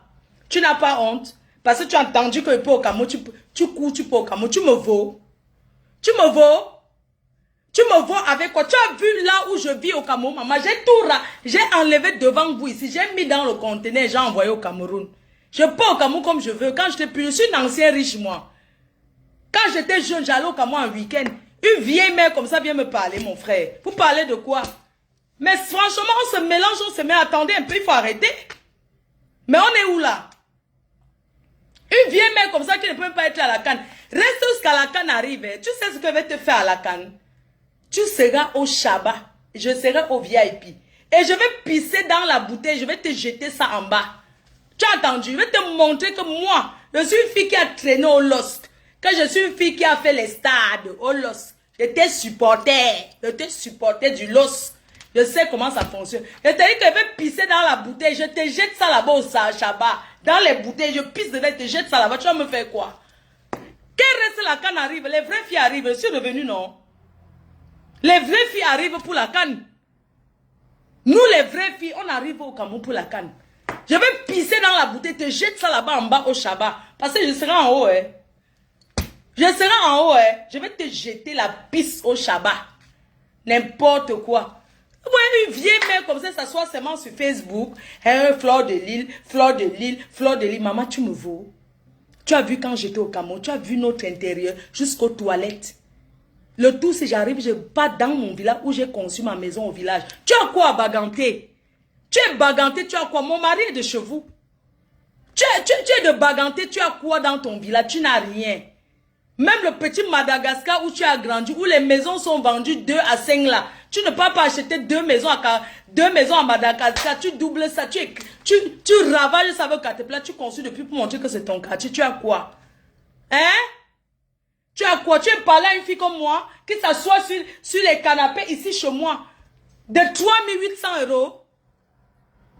Tu n'as pas honte. Parce que tu as entendu que au Cameroun, tu cours, tu peux au Cameroun, tu me vaux. Tu me vaux? Tu me vaux avec quoi? Tu as vu là où je vis au Cameroun, maman? J'ai enlevé devant vous ici. J'ai mis dans le conteneur, j'ai envoyé au Cameroun. Je pars au Cameroun comme je veux. Quand je suis une ancienne riche, moi. Quand j'étais jeune, j'allais au Cameroun en week-end. Une vieille mère comme ça vient me parler, mon frère. Vous parlez de quoi? Mais franchement, on se mélange, on se met. Attendez un peu, il faut arrêter. Mais on est où là? Une vieille mère comme ça qui ne peut pas être à la canne. Reste jusqu'à la canne arrive. Tu sais ce que je vais te faire à la canne? Tu seras au Shabbat. Je serai au VIP. Et je vais pisser dans la bouteille. Je vais te jeter ça en bas. Tu as entendu? Je vais te montrer que moi, je suis une fille qui a traîné au Lost. Que je suis une fille qui a fait les stades au Lost. Je t'ai supporté. Je t'ai supporté du Lost. Je sais comment ça fonctionne. Je te dis que je vais pisser dans la bouteille. Je te jette ça là-bas au Shabbat. Dans les bouteilles, je pisse dedans, je te jette ça là-bas. Tu vas me faire quoi? Quel reste la canne arrive? Les vraies filles arrivent. Je suis revenu, non? Les vraies filles arrivent pour la canne. Nous, les vraies filles, on arrive au Cameroun pour la canne. Je vais pisser dans la bouteille, te jette ça là-bas en bas au Shabbat. Parce que je serai en haut, hein. Je serai en haut, hein. Je vais te jeter la pisse au Shabbat. N'importe quoi. Ouais, une vieille mère comme ça s'assoit seulement sur Facebook. Fleur de Lille, Fleur de Lille, Fleur de Lille. Maman, tu me vaux. Tu as vu quand j'étais au Cameroun, tu as vu notre intérieur jusqu'aux toilettes. Le tout, si j'arrive, je pars dans mon village où j'ai conçu ma maison au village. Tu as quoi à Baganté? Tu es Baganté, tu as quoi? Mon mari est de chez vous. Tu es de Baganté, tu as quoi dans ton village? Tu n'as rien. Même le petit Madagascar où tu as grandi, où les maisons sont vendues 2 à 5 là. Tu ne peux pas acheter 2 maisons à Madagascar. Tu doubles ça. Tu ravages ça avec Catepla. Tu construis depuis pour montrer que c'est ton quartier. Tu as quoi? Hein? Tu as quoi? Tu es parlé à une fille comme moi qui s'assoit sur les canapés ici chez moi. De 3800 €.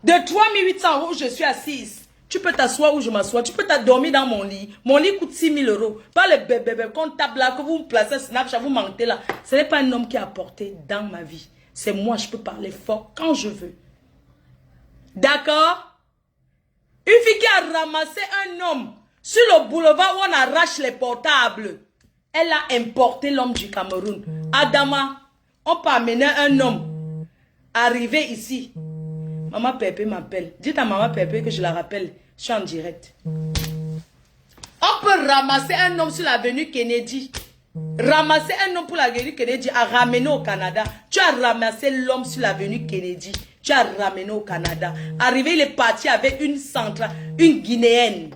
De 3800 € où je suis assise. Tu peux t'asseoir où je m'assois. Tu peux t'adormir dans mon lit. Mon lit coûte 6000 €. Pas le bébé comptable là que vous me placez Snapchat, vous mentez là. Ce n'est pas un homme qui a apporté dans ma vie. C'est moi, je peux parler fort quand je veux. D'accord? Une fille qui a ramassé un homme sur le boulevard où on arrache les portables. Elle a importé l'homme du Cameroun. Adama, on peut amener un homme arrivé ici. Maman Pépé m'appelle. Dites à maman Pépé que je la rappelle. Je suis en direct. On peut ramasser un homme sur l'avenue Kennedy. Ramasser un homme pour l'avenue Kennedy à ramener au Canada. Tu as ramassé l'homme sur l'avenue Kennedy. Tu as ramené au Canada. Arrivé, il est parti avec une centrale, une Guinéenne.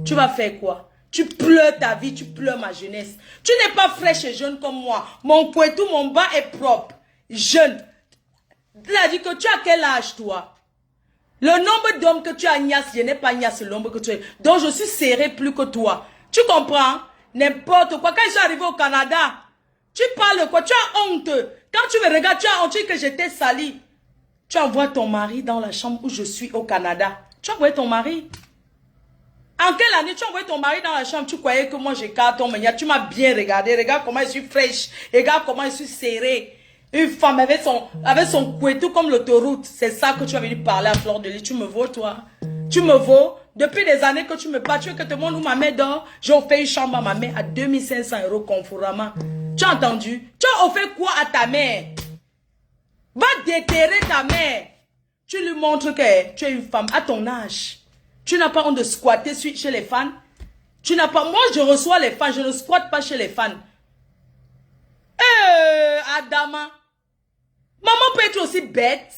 Tu vas faire quoi? Tu pleures ta vie, tu pleures ma jeunesse. Tu n'es pas fraîche et jeune comme moi. Mon couetou, mon bas est propre. Jeune. Tu as dit que tu as quel âge, toi? Le nombre d'hommes que tu as, Nias, je n'ai pas Nias, le nombre que tu as. Donc, je suis serré plus que toi. Tu comprends? N'importe quoi. Quand je suis arrivé au Canada, tu parles quoi? Tu as honte. Quand tu me regardes, tu as honte que j'étais sali. Tu envoies ton mari dans la chambre où je suis au Canada. Tu as envoyé ton mari? En quelle année tu as envoyé ton mari dans la chambre? Tu croyais que moi j'écarte ton mari? Tu m'as bien regardé. Regarde comment je suis fraîche. Regarde comment je suis serrée. Une femme avec son couetou comme l'autoroute. C'est ça que tu as venu parler à Fleur de Lys. Tu me vaux, toi. Tu me vaux. Depuis des années que tu me parles, tu veux que te montre où ma mère dort. J'ai offert une chambre à ma mère à 2500 € conformément. Tu as entendu? Tu as offert quoi à ta mère? Va déterrer ta mère. Tu lui montres que tu es une femme à ton âge. Tu n'as pas honte de squatter chez les fans. Tu n'as pas... Moi, je reçois les fans. Je ne squatte pas chez les fans. Adama. Maman peut être aussi bête.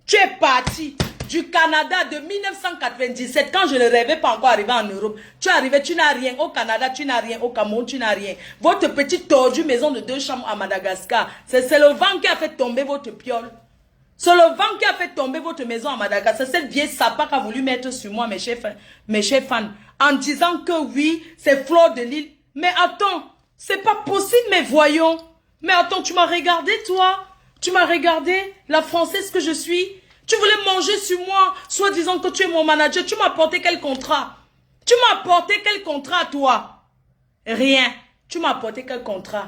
Tu es parti du Canada de 1997 quand je ne rêvais pas encore arriver en Europe. Tu es arrivé, tu n'as rien au Canada, tu n'as rien au Cameroun, tu n'as rien. Votre petite tordue maison de 2 chambres à Madagascar, c'est le vent qui a fait tomber votre piole. C'est le vent qui a fait tomber votre maison à Madagascar. C'est cette vieille sapin qui a voulu mettre sur moi, mes chers fans, en disant que oui, c'est Fleur de Lys. Mais attends, c'est pas possible, mais voyons. Mais attends, tu m'as regardé, toi? Tu m'as regardé, la Française que je suis? Tu voulais manger sur moi, soit disant que tu es mon manager. Tu m'as apporté quel contrat? Tu m'as apporté quel contrat, toi? Rien. Tu m'as apporté quel contrat?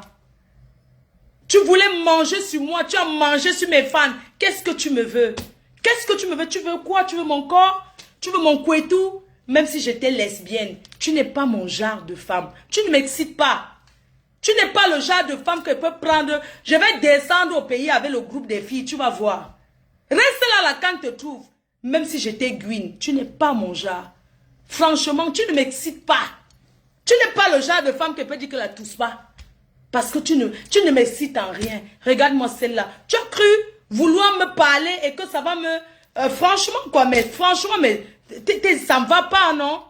Tu voulais manger sur moi, tu as mangé sur mes fans. Qu'est-ce que tu me veux? Qu'est-ce que tu me veux? Tu veux quoi? Tu veux mon corps? Tu veux mon couetou? Même si j'étais lesbienne, tu n'es pas mon genre de femme. Tu ne m'excites pas. Tu n'es pas le genre de femme que peut prendre. Je vais descendre au pays avec le groupe des filles, tu vas voir. Reste là, la canne te trouve. Même si j'étais Gwyn, tu n'es pas mon genre. Franchement, tu ne m'excites pas. Tu n'es pas le genre de femme qui peut dire que la tousse pas. Parce que tu ne m'excites en rien. Regarde-moi celle-là. Tu as cru vouloir me parler et que ça va me... franchement, quoi, mais franchement, mais ça ne va pas, non?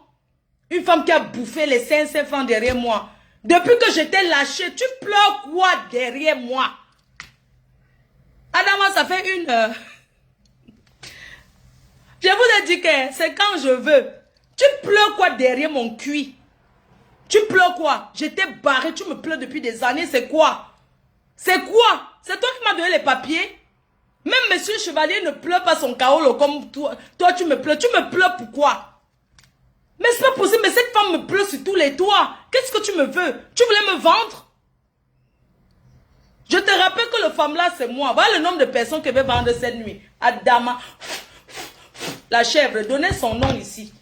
Une femme qui a bouffé les 500 francs derrière moi. Depuis que je t'ai lâché, tu pleures quoi derrière moi? Adama, ça fait une heure. Je vous ai dit que c'est quand je veux. Tu pleures quoi derrière mon cuit? Tu pleures quoi? Je t'ai barré, tu me pleures depuis des années, c'est quoi? C'est quoi? C'est toi qui m'as donné les papiers? Même monsieur Chevalier ne pleure pas son kaolo comme toi. Toi, tu me pleures. Tu me pleures pourquoi? Mais c'est pas possible, mais cette femme me pleure sur tous les toits. Qu'est-ce que tu me veux? Tu voulais me vendre? Je te rappelle que le femme là, c'est moi. Voilà le nombre de personnes que je vais vendre cette nuit. Adama. La chèvre, donnez son nom ici.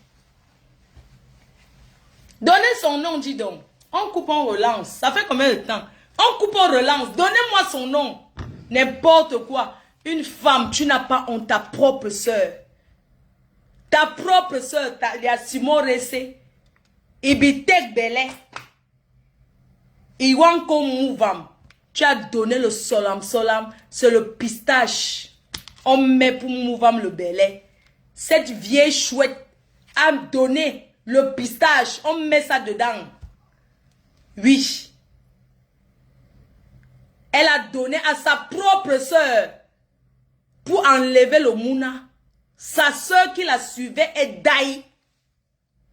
Donnez son nom, dis donc. On coupe, on relance. Ça fait combien de temps? On coupe, on relance. Donnez-moi son nom. N'importe quoi. Une femme, tu n'as pas honte, ta propre soeur. Ta propre soeur, il y a Simon Ressé. Ibitek Belé. Iwanko Mouvam. Tu as donné le solam. C'est le pistache. On met pour Mouvam le Belé. Cette vieille chouette a donné le pistache. On met ça dedans. Oui. Elle a donné à sa propre soeur pour enlever le mouna. Sa soeur qui la suivait est Daï.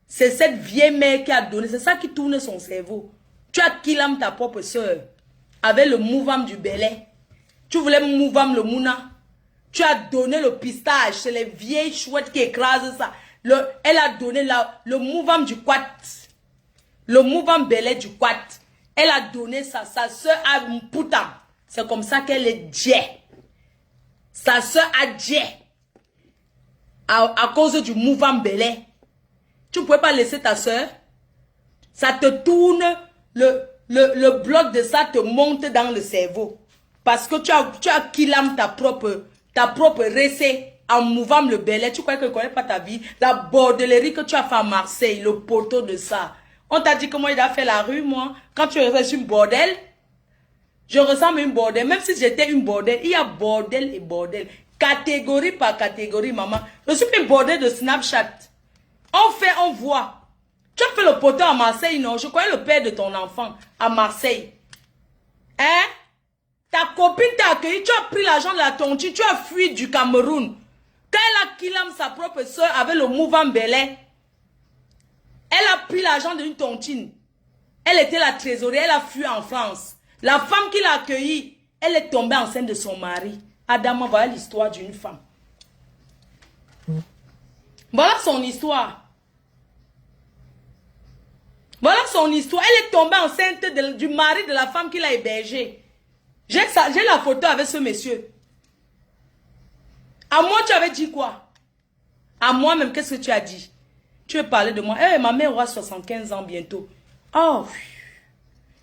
C'est cette vieille mère qui a donné. C'est ça qui tourne son cerveau. Tu as killam ta propre soeur avec le mouvam du Belé. Tu voulais mouvam le mouna. Tu as donné le pistache. C'est les vieilles chouettes qui écrasent ça. Elle a donné le mouvam du quat. Le mouvam Belé du quat. Elle a donné ça. Sa soeur a Mpouta. C'est comme ça qu'elle est djé. Sa soeur a djé. À cause du mouvement Belé. Tu ne pouvais pas laisser ta soeur. Ça te tourne, le bloc de ça te monte dans le cerveau. Parce que tu as killam ta propre recette en mouvant le Belé. Tu crois que je ne connais pas ta vie. La bordellerie que tu as fait à Marseille, le poteau de ça. On t'a dit que moi, il a fait la rue, moi. Quand tu restes une bordel, je ressemble à une bordel. Même si j'étais une bordel, il y a bordel et bordel. Catégorie par catégorie, maman. Je suis une bordel de Snapchat. On fait, on voit. Tu as fait le poteau à Marseille, non? Je connais le père de ton enfant à Marseille. Hein? Ta copine t'a accueilli, tu as pris l'argent de la tontine, tu as fui du Cameroun. Quand elle a killé sa propre soeur avec le mouvement Belé, elle a pris l'argent d'une tontine. Elle était la trésorière, elle a fui en France. La femme qui l'a accueillie, elle est tombée enceinte de son mari. Adama, voilà l'histoire d'une femme. Voilà son histoire. Voilà son histoire. Elle est tombée enceinte du mari de la femme qui l'a hébergée. J'ai la photo avec ce monsieur. À moi, tu avais dit quoi? À moi-même, qu'est-ce que tu as dit? Tu veux parler de moi? Eh, ma mère aura 75 ans bientôt. Oh,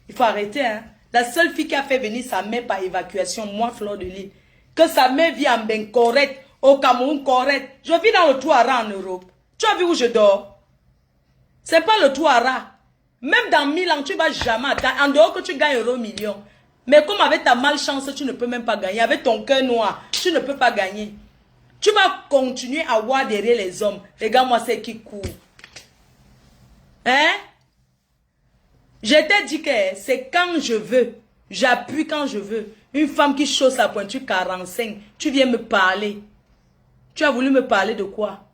il faut arrêter, hein. La seule fille qui a fait venir sa mère par évacuation, moi, Fleur de Lille. Que sa mère vit en Ben correct, au Cameroun correct. Je vis dans le Touara en Europe. Tu as vu où je dors? C'est pas le Touara. Même dans 1000 ans, tu ne vas jamais atteindre. En dehors que tu gagnes euro million. Mais comme avec ta malchance, tu ne peux même pas gagner. Avec ton cœur noir, tu ne peux pas gagner. Tu vas continuer à voir derrière les hommes. Regarde-moi ceux qui courent. Hein? Je t'ai dit que c'est quand je veux. J'appuie quand je veux. Une femme qui chausse sa pointure 45. Tu viens me parler. Tu as voulu me parler de quoi?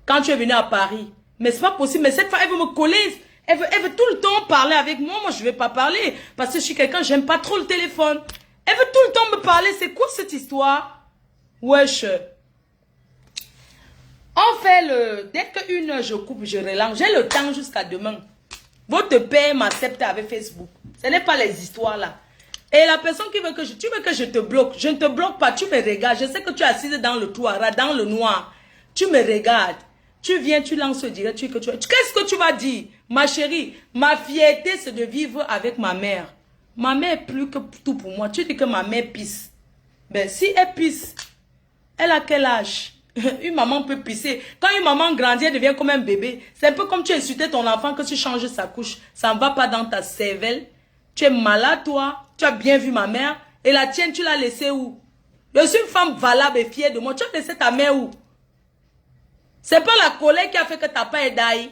Quand tu es venu à Paris. Mais c'est pas possible. Mais cette femme, elle veut me coller. Elle veut tout le temps parler avec moi. Moi, je ne vais pas parler. Parce que je suis quelqu'un, j'aime pas trop le téléphone. Elle veut tout le temps me parler. C'est quoi cette histoire? Wesh. On fait le... Dès qu'une heure, je coupe, je relance. J'ai le temps jusqu'à demain. Votre père m'accepte avec Facebook. Ce n'est pas les histoires là. Et la personne qui veut que je... Tu veux que je te bloque. Je ne te bloque pas. Tu me regardes. Je sais que tu es assise dans le toit, dans le noir. Tu me regardes. Tu viens, tu lances direct. Qu'est-ce que tu vas dire? Ma chérie, ma fierté, c'est de vivre avec ma mère. Ma mère est plus que tout pour moi. Tu dis que ma mère pisse. Ben, si elle pisse, elle a quel âge? Une maman peut pisser. Quand une maman grandit, elle devient comme un bébé. C'est un peu comme tu insultais ton enfant que tu changes sa couche. Ça ne va pas dans ta cervelle. Tu es malade, toi. Tu as bien vu ma mère. Et la tienne, tu l'as laissée où? Je suis une femme valable et fière de moi. Tu as laissé ta mère où? C'est pas la colère qui a fait que ta père est d'aïe.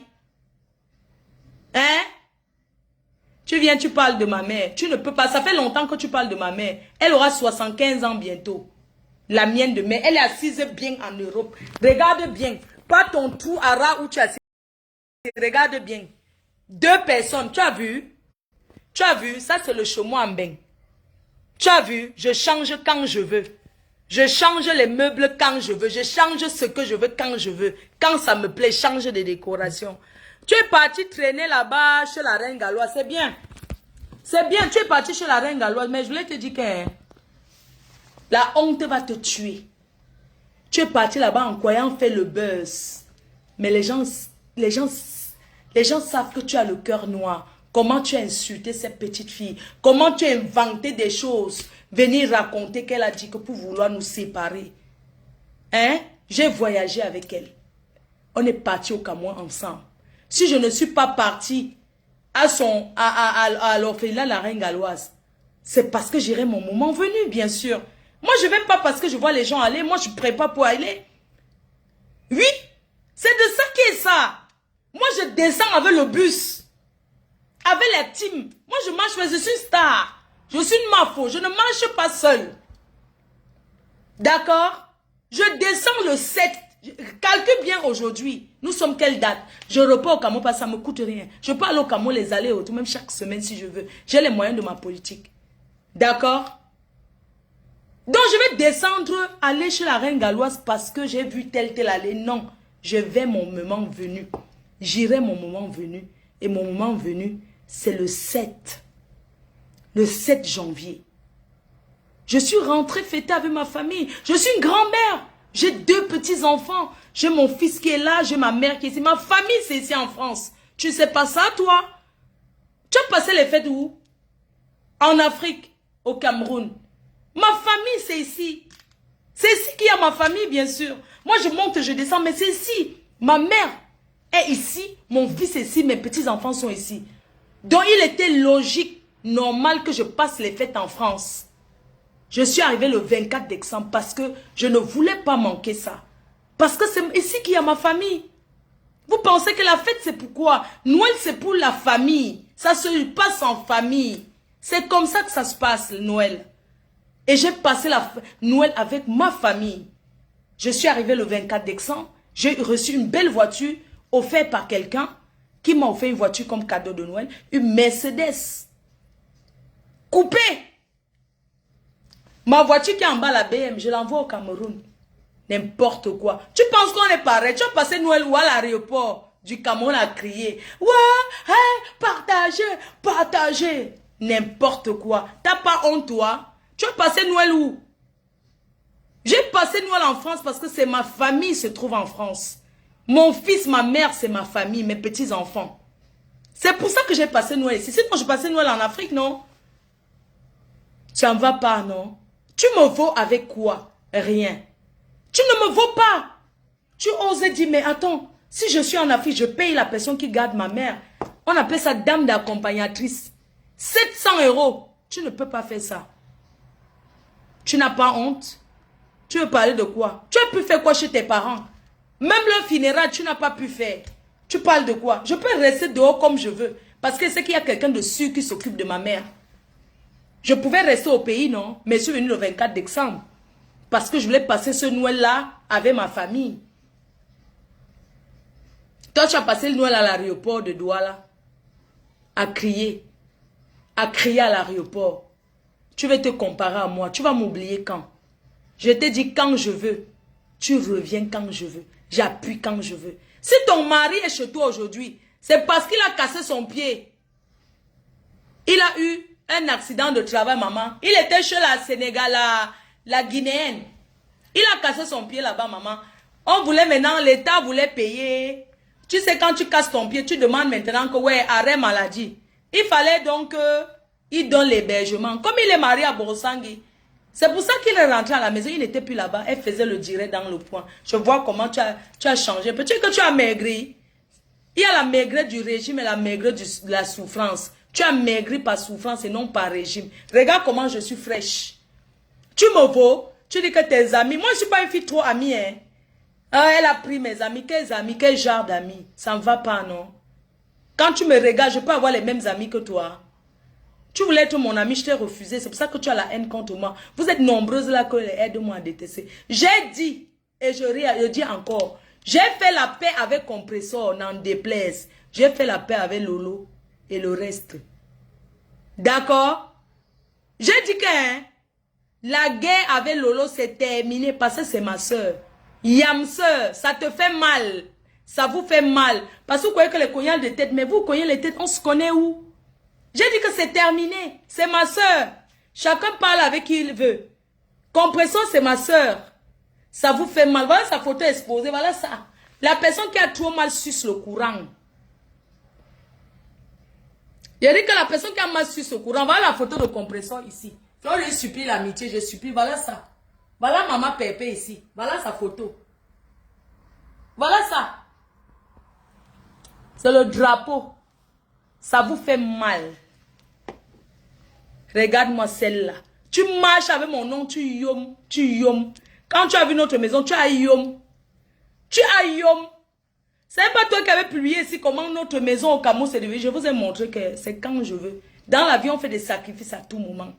Hein? Tu viens, tu parles de ma mère. Tu ne peux pas. Ça fait longtemps que tu parles de ma mère. Elle aura 75 ans bientôt. La mienne de mère. Elle est assise bien en Europe. Regarde bien. Pas ton trou à rat où tu es assis. Regarde bien. 2 personnes. Tu as vu? Tu as vu? Ça, c'est le chameau en bain. Tu as vu? Je change quand je veux. Je change les meubles quand je veux. Je change ce que je veux quand je veux. Quand ça me plaît, change de décoration. Tu es parti traîner là-bas chez la reine galloise. C'est bien. C'est bien. Tu es parti chez la reine galloise. Mais je voulais te dire que la honte va te tuer. Tu es parti là-bas en croyant faire le buzz. Mais les gens savent que tu as le cœur noir. Comment tu as insulté cette petite fille. Comment tu as inventé des choses. Venir raconter qu'elle a dit que pour vouloir nous séparer. Hein? J'ai voyagé avec elle. On est parti au Cameroun ensemble. Si je ne suis pas partie à l'orphelinat la reine galloise, c'est parce que j'irai mon moment venu, bien sûr. Moi, je ne vais pas parce que je vois les gens aller. Moi, je ne prépare pour aller. Oui, c'est de ça qui est ça. Moi, je descends avec le bus. Avec la team. Moi, je marche, mais je suis star. Je suis une mafo. Je ne marche pas seule. D'accord? Je descends le 7. Calcule bien aujourd'hui. Nous sommes quelle date? Je repars au Cameroun parce que ça ne me coûte rien. Je peux aller au Cameroun les allers-retours, même chaque semaine si je veux. J'ai les moyens de ma politique. D'accord? Donc je vais descendre, aller chez la reine galloise parce que j'ai vu tel aller. Non, je vais mon moment venu. J'irai mon moment venu. Et mon moment venu, c'est le 7. Le 7 janvier. Je suis rentrée fêter avec ma famille. Je suis une grand-mère. J'ai 2 petits-enfants. J'ai mon fils qui est là. J'ai ma mère qui est ici. Ma famille, c'est ici en France. Tu ne sais pas ça, toi? Tu as passé les fêtes où? En Afrique, au Cameroun. Ma famille, c'est ici. C'est ici qu'il y a ma famille, bien sûr. Moi, je monte, je descends, mais c'est ici. Ma mère est ici. Mon fils est ici. Mes petits-enfants sont ici. Donc, il était logique, normal que je passe les fêtes en France. Je suis arrivée le 24 décembre parce que je ne voulais pas manquer ça. Parce que c'est ici qu'il y a ma famille. Vous pensez que la fête, c'est pourquoi? Noël, c'est pour la famille. Ça se passe en famille. C'est comme ça que ça se passe, Noël. Et j'ai passé Noël avec ma famille. Je suis arrivée le 24 décembre. J'ai reçu une belle voiture offerte par quelqu'un qui m'a offert une voiture comme cadeau de Noël. Une Mercedes. Coupée. Ma voiture qui est en bas, la BM, je l'envoie au Cameroun. N'importe quoi. Tu penses qu'on est pareil? Tu as passé Noël ou à l'aéroport du Cameroun à crier. Ouais, hey, partagez, partagez. N'importe quoi. T'as pas honte, toi? Tu as passé Noël où? J'ai passé Noël en France parce que c'est ma famille qui se trouve en France. Mon fils, ma mère, c'est ma famille, mes petits-enfants. C'est pour ça que j'ai passé Noël ici. Sinon, je passais Noël en Afrique, non? Ça ne va pas, non? Tu me vaux avec quoi? Rien. Tu ne me vaux pas. Tu oses dire, mais attends, si je suis en Afrique, je paye la personne qui garde ma mère. On appelle ça dame d'accompagnatrice. 700 €. Tu ne peux pas faire ça. Tu n'as pas honte? Tu veux parler de quoi? Tu as pu faire quoi chez tes parents? Même leur funérail, tu n'as pas pu faire. Tu parles de quoi? Je peux rester dehors comme je veux. Parce que c'est qu'il y a quelqu'un de sûr qui s'occupe de ma mère. Je pouvais rester au pays, non? Mais je suis venue le 24 décembre. Parce que je voulais passer ce Noël-là avec ma famille. Toi, tu as passé le Noël à l'aéroport de Douala. À crier. À crier à l'aéroport. Tu veux te comparer à moi. Tu vas m'oublier quand? Je te dis quand je veux. Tu reviens quand je veux. J'appuie quand je veux. Si ton mari est chez toi aujourd'hui, c'est parce qu'il a cassé son pied. Il a eu un accident de travail, maman. Il était chez la Sénégal, la Guinéenne. Il a cassé son pied là-bas, maman. On voulait maintenant, l'État voulait payer. Tu sais, quand tu casses ton pied, tu demandes maintenant que, ouais, arrêt maladie. Il fallait donc qu'il donne l'hébergement. Comme il est marié à Borosangui, c'est pour ça qu'il est rentré à la maison. Il n'était plus là-bas. Elle faisait le direct dans le point. Je vois comment tu as changé. Peut-être que tu as maigri. Il y a la maigreur du régime et la maigreur de la souffrance. Tu as maigri par souffrance et non par régime. Regarde comment je suis fraîche. Tu me vaux. Tu dis que tes amis... Moi, je ne suis pas une fille trop amie, hein. Elle a pris mes amis. Quels amis? Quel genre d'amis? Ça ne va pas, non? Quand tu me regardes, je peux avoir les mêmes amis que toi. Tu voulais être mon ami, je t'ai refusé. C'est pour ça que tu as la haine contre moi. Vous êtes nombreuses là que aide-moi à détester. J'ai dit, et je dis encore, j'ai fait la paix avec Compressor, n'en déplaise. J'ai fait la paix avec Lolo et le reste. D'accord? J'ai dit que la guerre avec Lolo s'est terminée parce que c'est ma soeur. Yam soeur, ça te fait mal. Ça vous fait mal. Parce que vous croyez que les cognats de tête, mais vous cognez les têtes, on se connaît où? J'ai dit que c'est terminé. C'est ma soeur. Chacun parle avec qui il veut. Compressor, c'est ma soeur. Ça vous fait mal. Voilà sa photo exposée. Voilà ça. La personne qui a trop mal suce le courant. J'ai dit que la personne qui a mal suce le courant. Voilà la photo de Compressor ici. Quand je supplie l'amitié, je supplie. Voilà ça. Voilà maman Pépé ici. Voilà sa photo. Voilà ça. C'est le drapeau. Ça vous fait mal. Regarde-moi celle-là. Tu marches avec mon nom, tu yom, tu yom. Quand tu as vu notre maison, tu as yom. Tu as yom. C'est pas toi qui avais publié ici comment notre maison au Cameroun s'est devenue. Je vous ai montré que c'est quand je veux. Dans la vie, on fait des sacrifices à tout moment.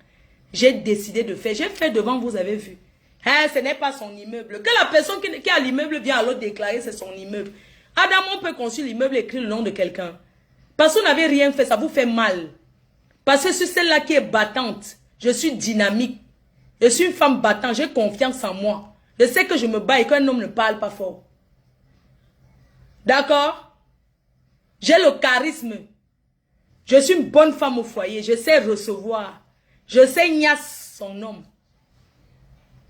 J'ai décidé de faire. J'ai fait devant, vous avez vu. Hein, ce n'est pas son immeuble. Que la personne qui a l'immeuble vient alors déclarer c'est son immeuble. Adam, on peut construire l'immeuble et écrire le nom de quelqu'un. Parce que vous n'avez rien fait, ça vous fait mal. Parce que je suis celle-là qui est battante. Je suis dynamique. Je suis une femme battante. J'ai confiance en moi. Je sais que je me bats et qu'un homme ne parle pas fort. D'accord? J'ai le charisme. Je suis une bonne femme au foyer. Je sais recevoir. Je sais niasse son homme.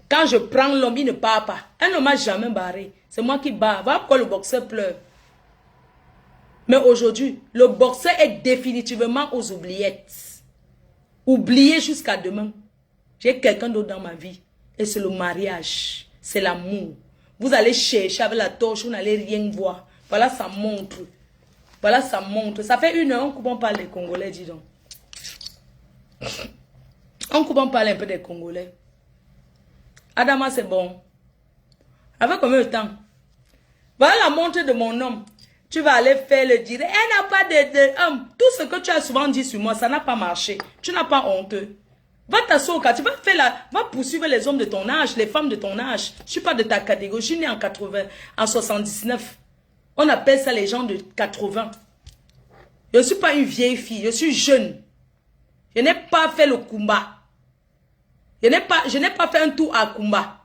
Quand je prends l'homme, il ne part pas. Un homme n'a jamais barré. C'est moi qui barre. Voilà pourquoi le boxeur pleure. Mais aujourd'hui, le boxeur est définitivement aux oubliettes. Oublié jusqu'à demain. J'ai quelqu'un d'autre dans ma vie. Et c'est le mariage. C'est l'amour. Vous allez chercher avec la torche, vous n'allez rien voir. Voilà, ça montre. Voilà, ça montre. Ça fait 1 heure, on coupe, on parle des Congolais, dis donc. On coupe, on parle un peu des Congolais. Adama, c'est bon. Avec combien de temps? Voilà la montre de mon homme. Tu vas aller faire le direct. Elle n'a pas de homme. Tout ce que tu as souvent dit sur moi, ça n'a pas marché. Tu n'as pas honte. Va t'asseoir, tu vas va poursuivre les hommes de ton âge, les femmes de ton âge. Je ne suis pas de ta catégorie. Je suis né en 80, en 79. On appelle ça les gens de 80. Je ne suis pas une vieille fille, je suis jeune. Je n'ai pas fait le combat. Je n'ai pas fait un tour à combat.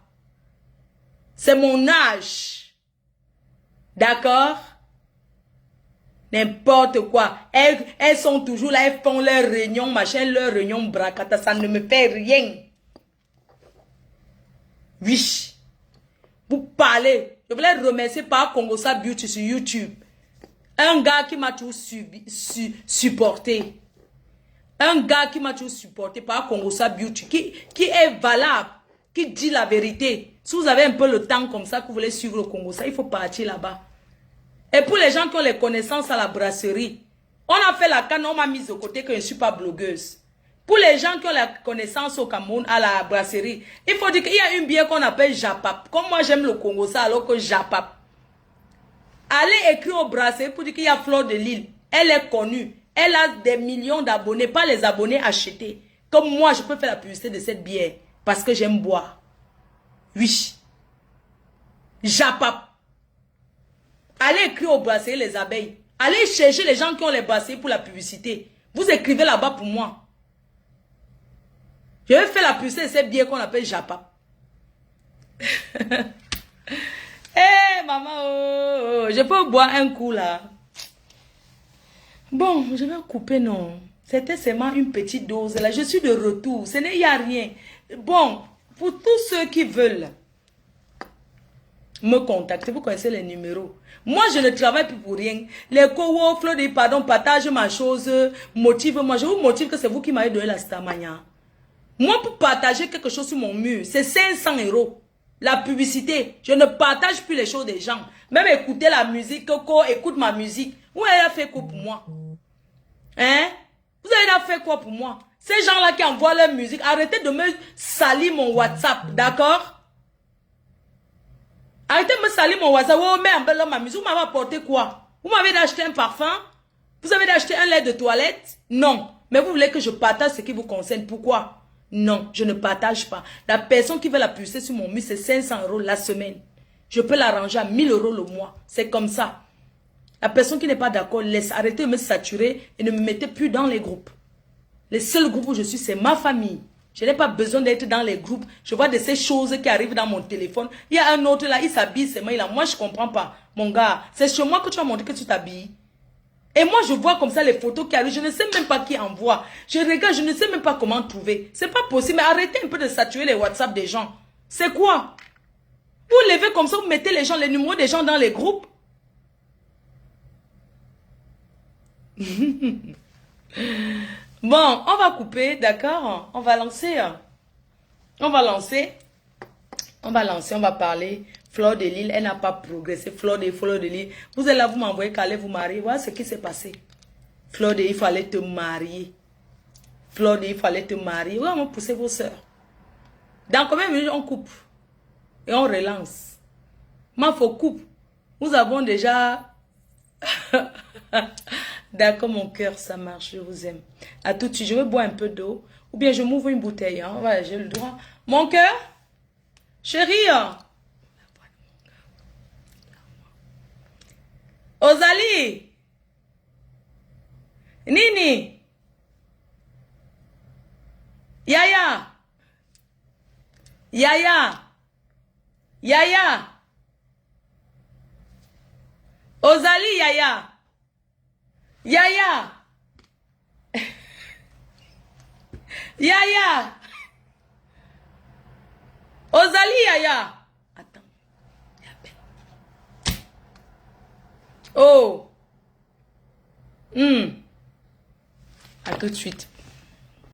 C'est mon âge. D'accord? N'importe quoi. Elles sont toujours là, elles font leur réunion, machin, leur réunion bracata. Ça ne me fait rien. Oui. Vous parlez. Je voulais remercier par Congosa Beauty sur YouTube. Un gars qui m'a toujours supporté. Un gars qui m'a toujours supporté par Congosa Beauty. Qui est valable. Qui dit la vérité. Si vous avez un peu le temps comme ça, que vous voulez suivre le Congosa, il faut partir là-bas. Et pour les gens qui ont les connaissances à la brasserie, on a fait la canne, on m'a mise de côté que je ne suis pas blogueuse. Pour les gens qui ont la connaissance au Cameroun à la brasserie, il faut dire qu'il y a une bière qu'on appelle Japap. Comme moi j'aime le Congo ça alors que Japap. Allez écrire au brasserie pour dire qu'il y a Fleur de Lille. Elle est connue. Elle a des millions d'abonnés, pas les abonnés achetés. Comme moi, je peux faire la publicité de cette bière parce que j'aime boire. Oui. Japap. Allez écrire au brasserie les abeilles. Allez chercher les gens qui ont les brasseries pour la publicité. Vous écrivez là-bas pour moi. Je vais faire la publicité de cette bière qu'on appelle Japa. Eh maman, oh, je peux boire un coup là. Bon, je vais couper non. C'était seulement une petite dose là. Je suis de retour. Ce n'est y a rien. Bon, pour tous ceux qui veulent. me contacter. Vous connaissez les numéros. Moi, je ne travaille plus pour rien. Les co pardon, partage ma chose, motive-moi. Je vous motive que c'est vous qui m'avez donné la Starmania. Moi, pour partager quelque chose sur mon mur, c'est 500 €. La publicité, je ne partage plus les choses des gens. Même écouter la musique, Coco, écoute ma musique. Vous avez fait quoi pour moi? Hein? Vous avez fait quoi pour moi? Ces gens-là qui envoient leur musique, arrêtez de me salir mon WhatsApp, d'accord? Arrêtez de me salir mon WhatsApp. Oh, mais en belle ma musique, vous m'avez apporté quoi? Vous m'avez acheté un parfum? Vous avez acheté un lait de toilette? Non. Mais vous voulez que je partage ce qui vous concerne. Pourquoi? Non, je ne partage pas. La personne qui veut la pucer sur mon mur, c'est 500 € la semaine. Je peux l'arranger à 1000 € le mois. C'est comme ça. La personne qui n'est pas d'accord, laisse arrêter de me saturer et ne me mettez plus dans les groupes. Les seuls groupes où je suis, c'est ma famille. Je n'ai pas besoin d'être dans les groupes. Je vois de ces choses qui arrivent dans mon téléphone. Il y a un autre là, il s'habille seulement. Moi, je ne comprends pas. Mon gars, c'est chez moi que tu as montré que tu t'habilles. Et moi, je vois comme ça les photos qui arrivent. Je ne sais même pas qui envoie. Je regarde, je ne sais même pas comment trouver. C'est pas possible. Mais arrêtez un peu de saturer les WhatsApp des gens. C'est quoi? Vous levez comme ça, vous mettez les gens, les numéros des gens dans les groupes. Bon, on va couper, d'accord? On va lancer. On va parler. Fleur de Lille, elle n'a pas progressé. Fleur de Lille. Vous êtes là, vous m'envoyez qu'allez vous marier. Voilà ce qui s'est passé. Fleur de Lille, il fallait te marier. Fleur de Lille, il fallait te marier. Oui, on va pousser vos soeurs. Dans combien de minutes on coupe? Et on relance. Ma faut coupe. Nous avons déjà... D'accord, mon cœur, ça marche, je vous aime. À tout de suite, je vais boire un peu d'eau. Ou bien je m'ouvre une bouteille. Hein. Voilà, j'ai le droit. Mon cœur, chérie. Ozali. Nini. Yaya. Yaya. Yaya. Ozali, Yaya. Yaya. Yaya. Ozali, Yaya. Attends. Oh. À tout de suite.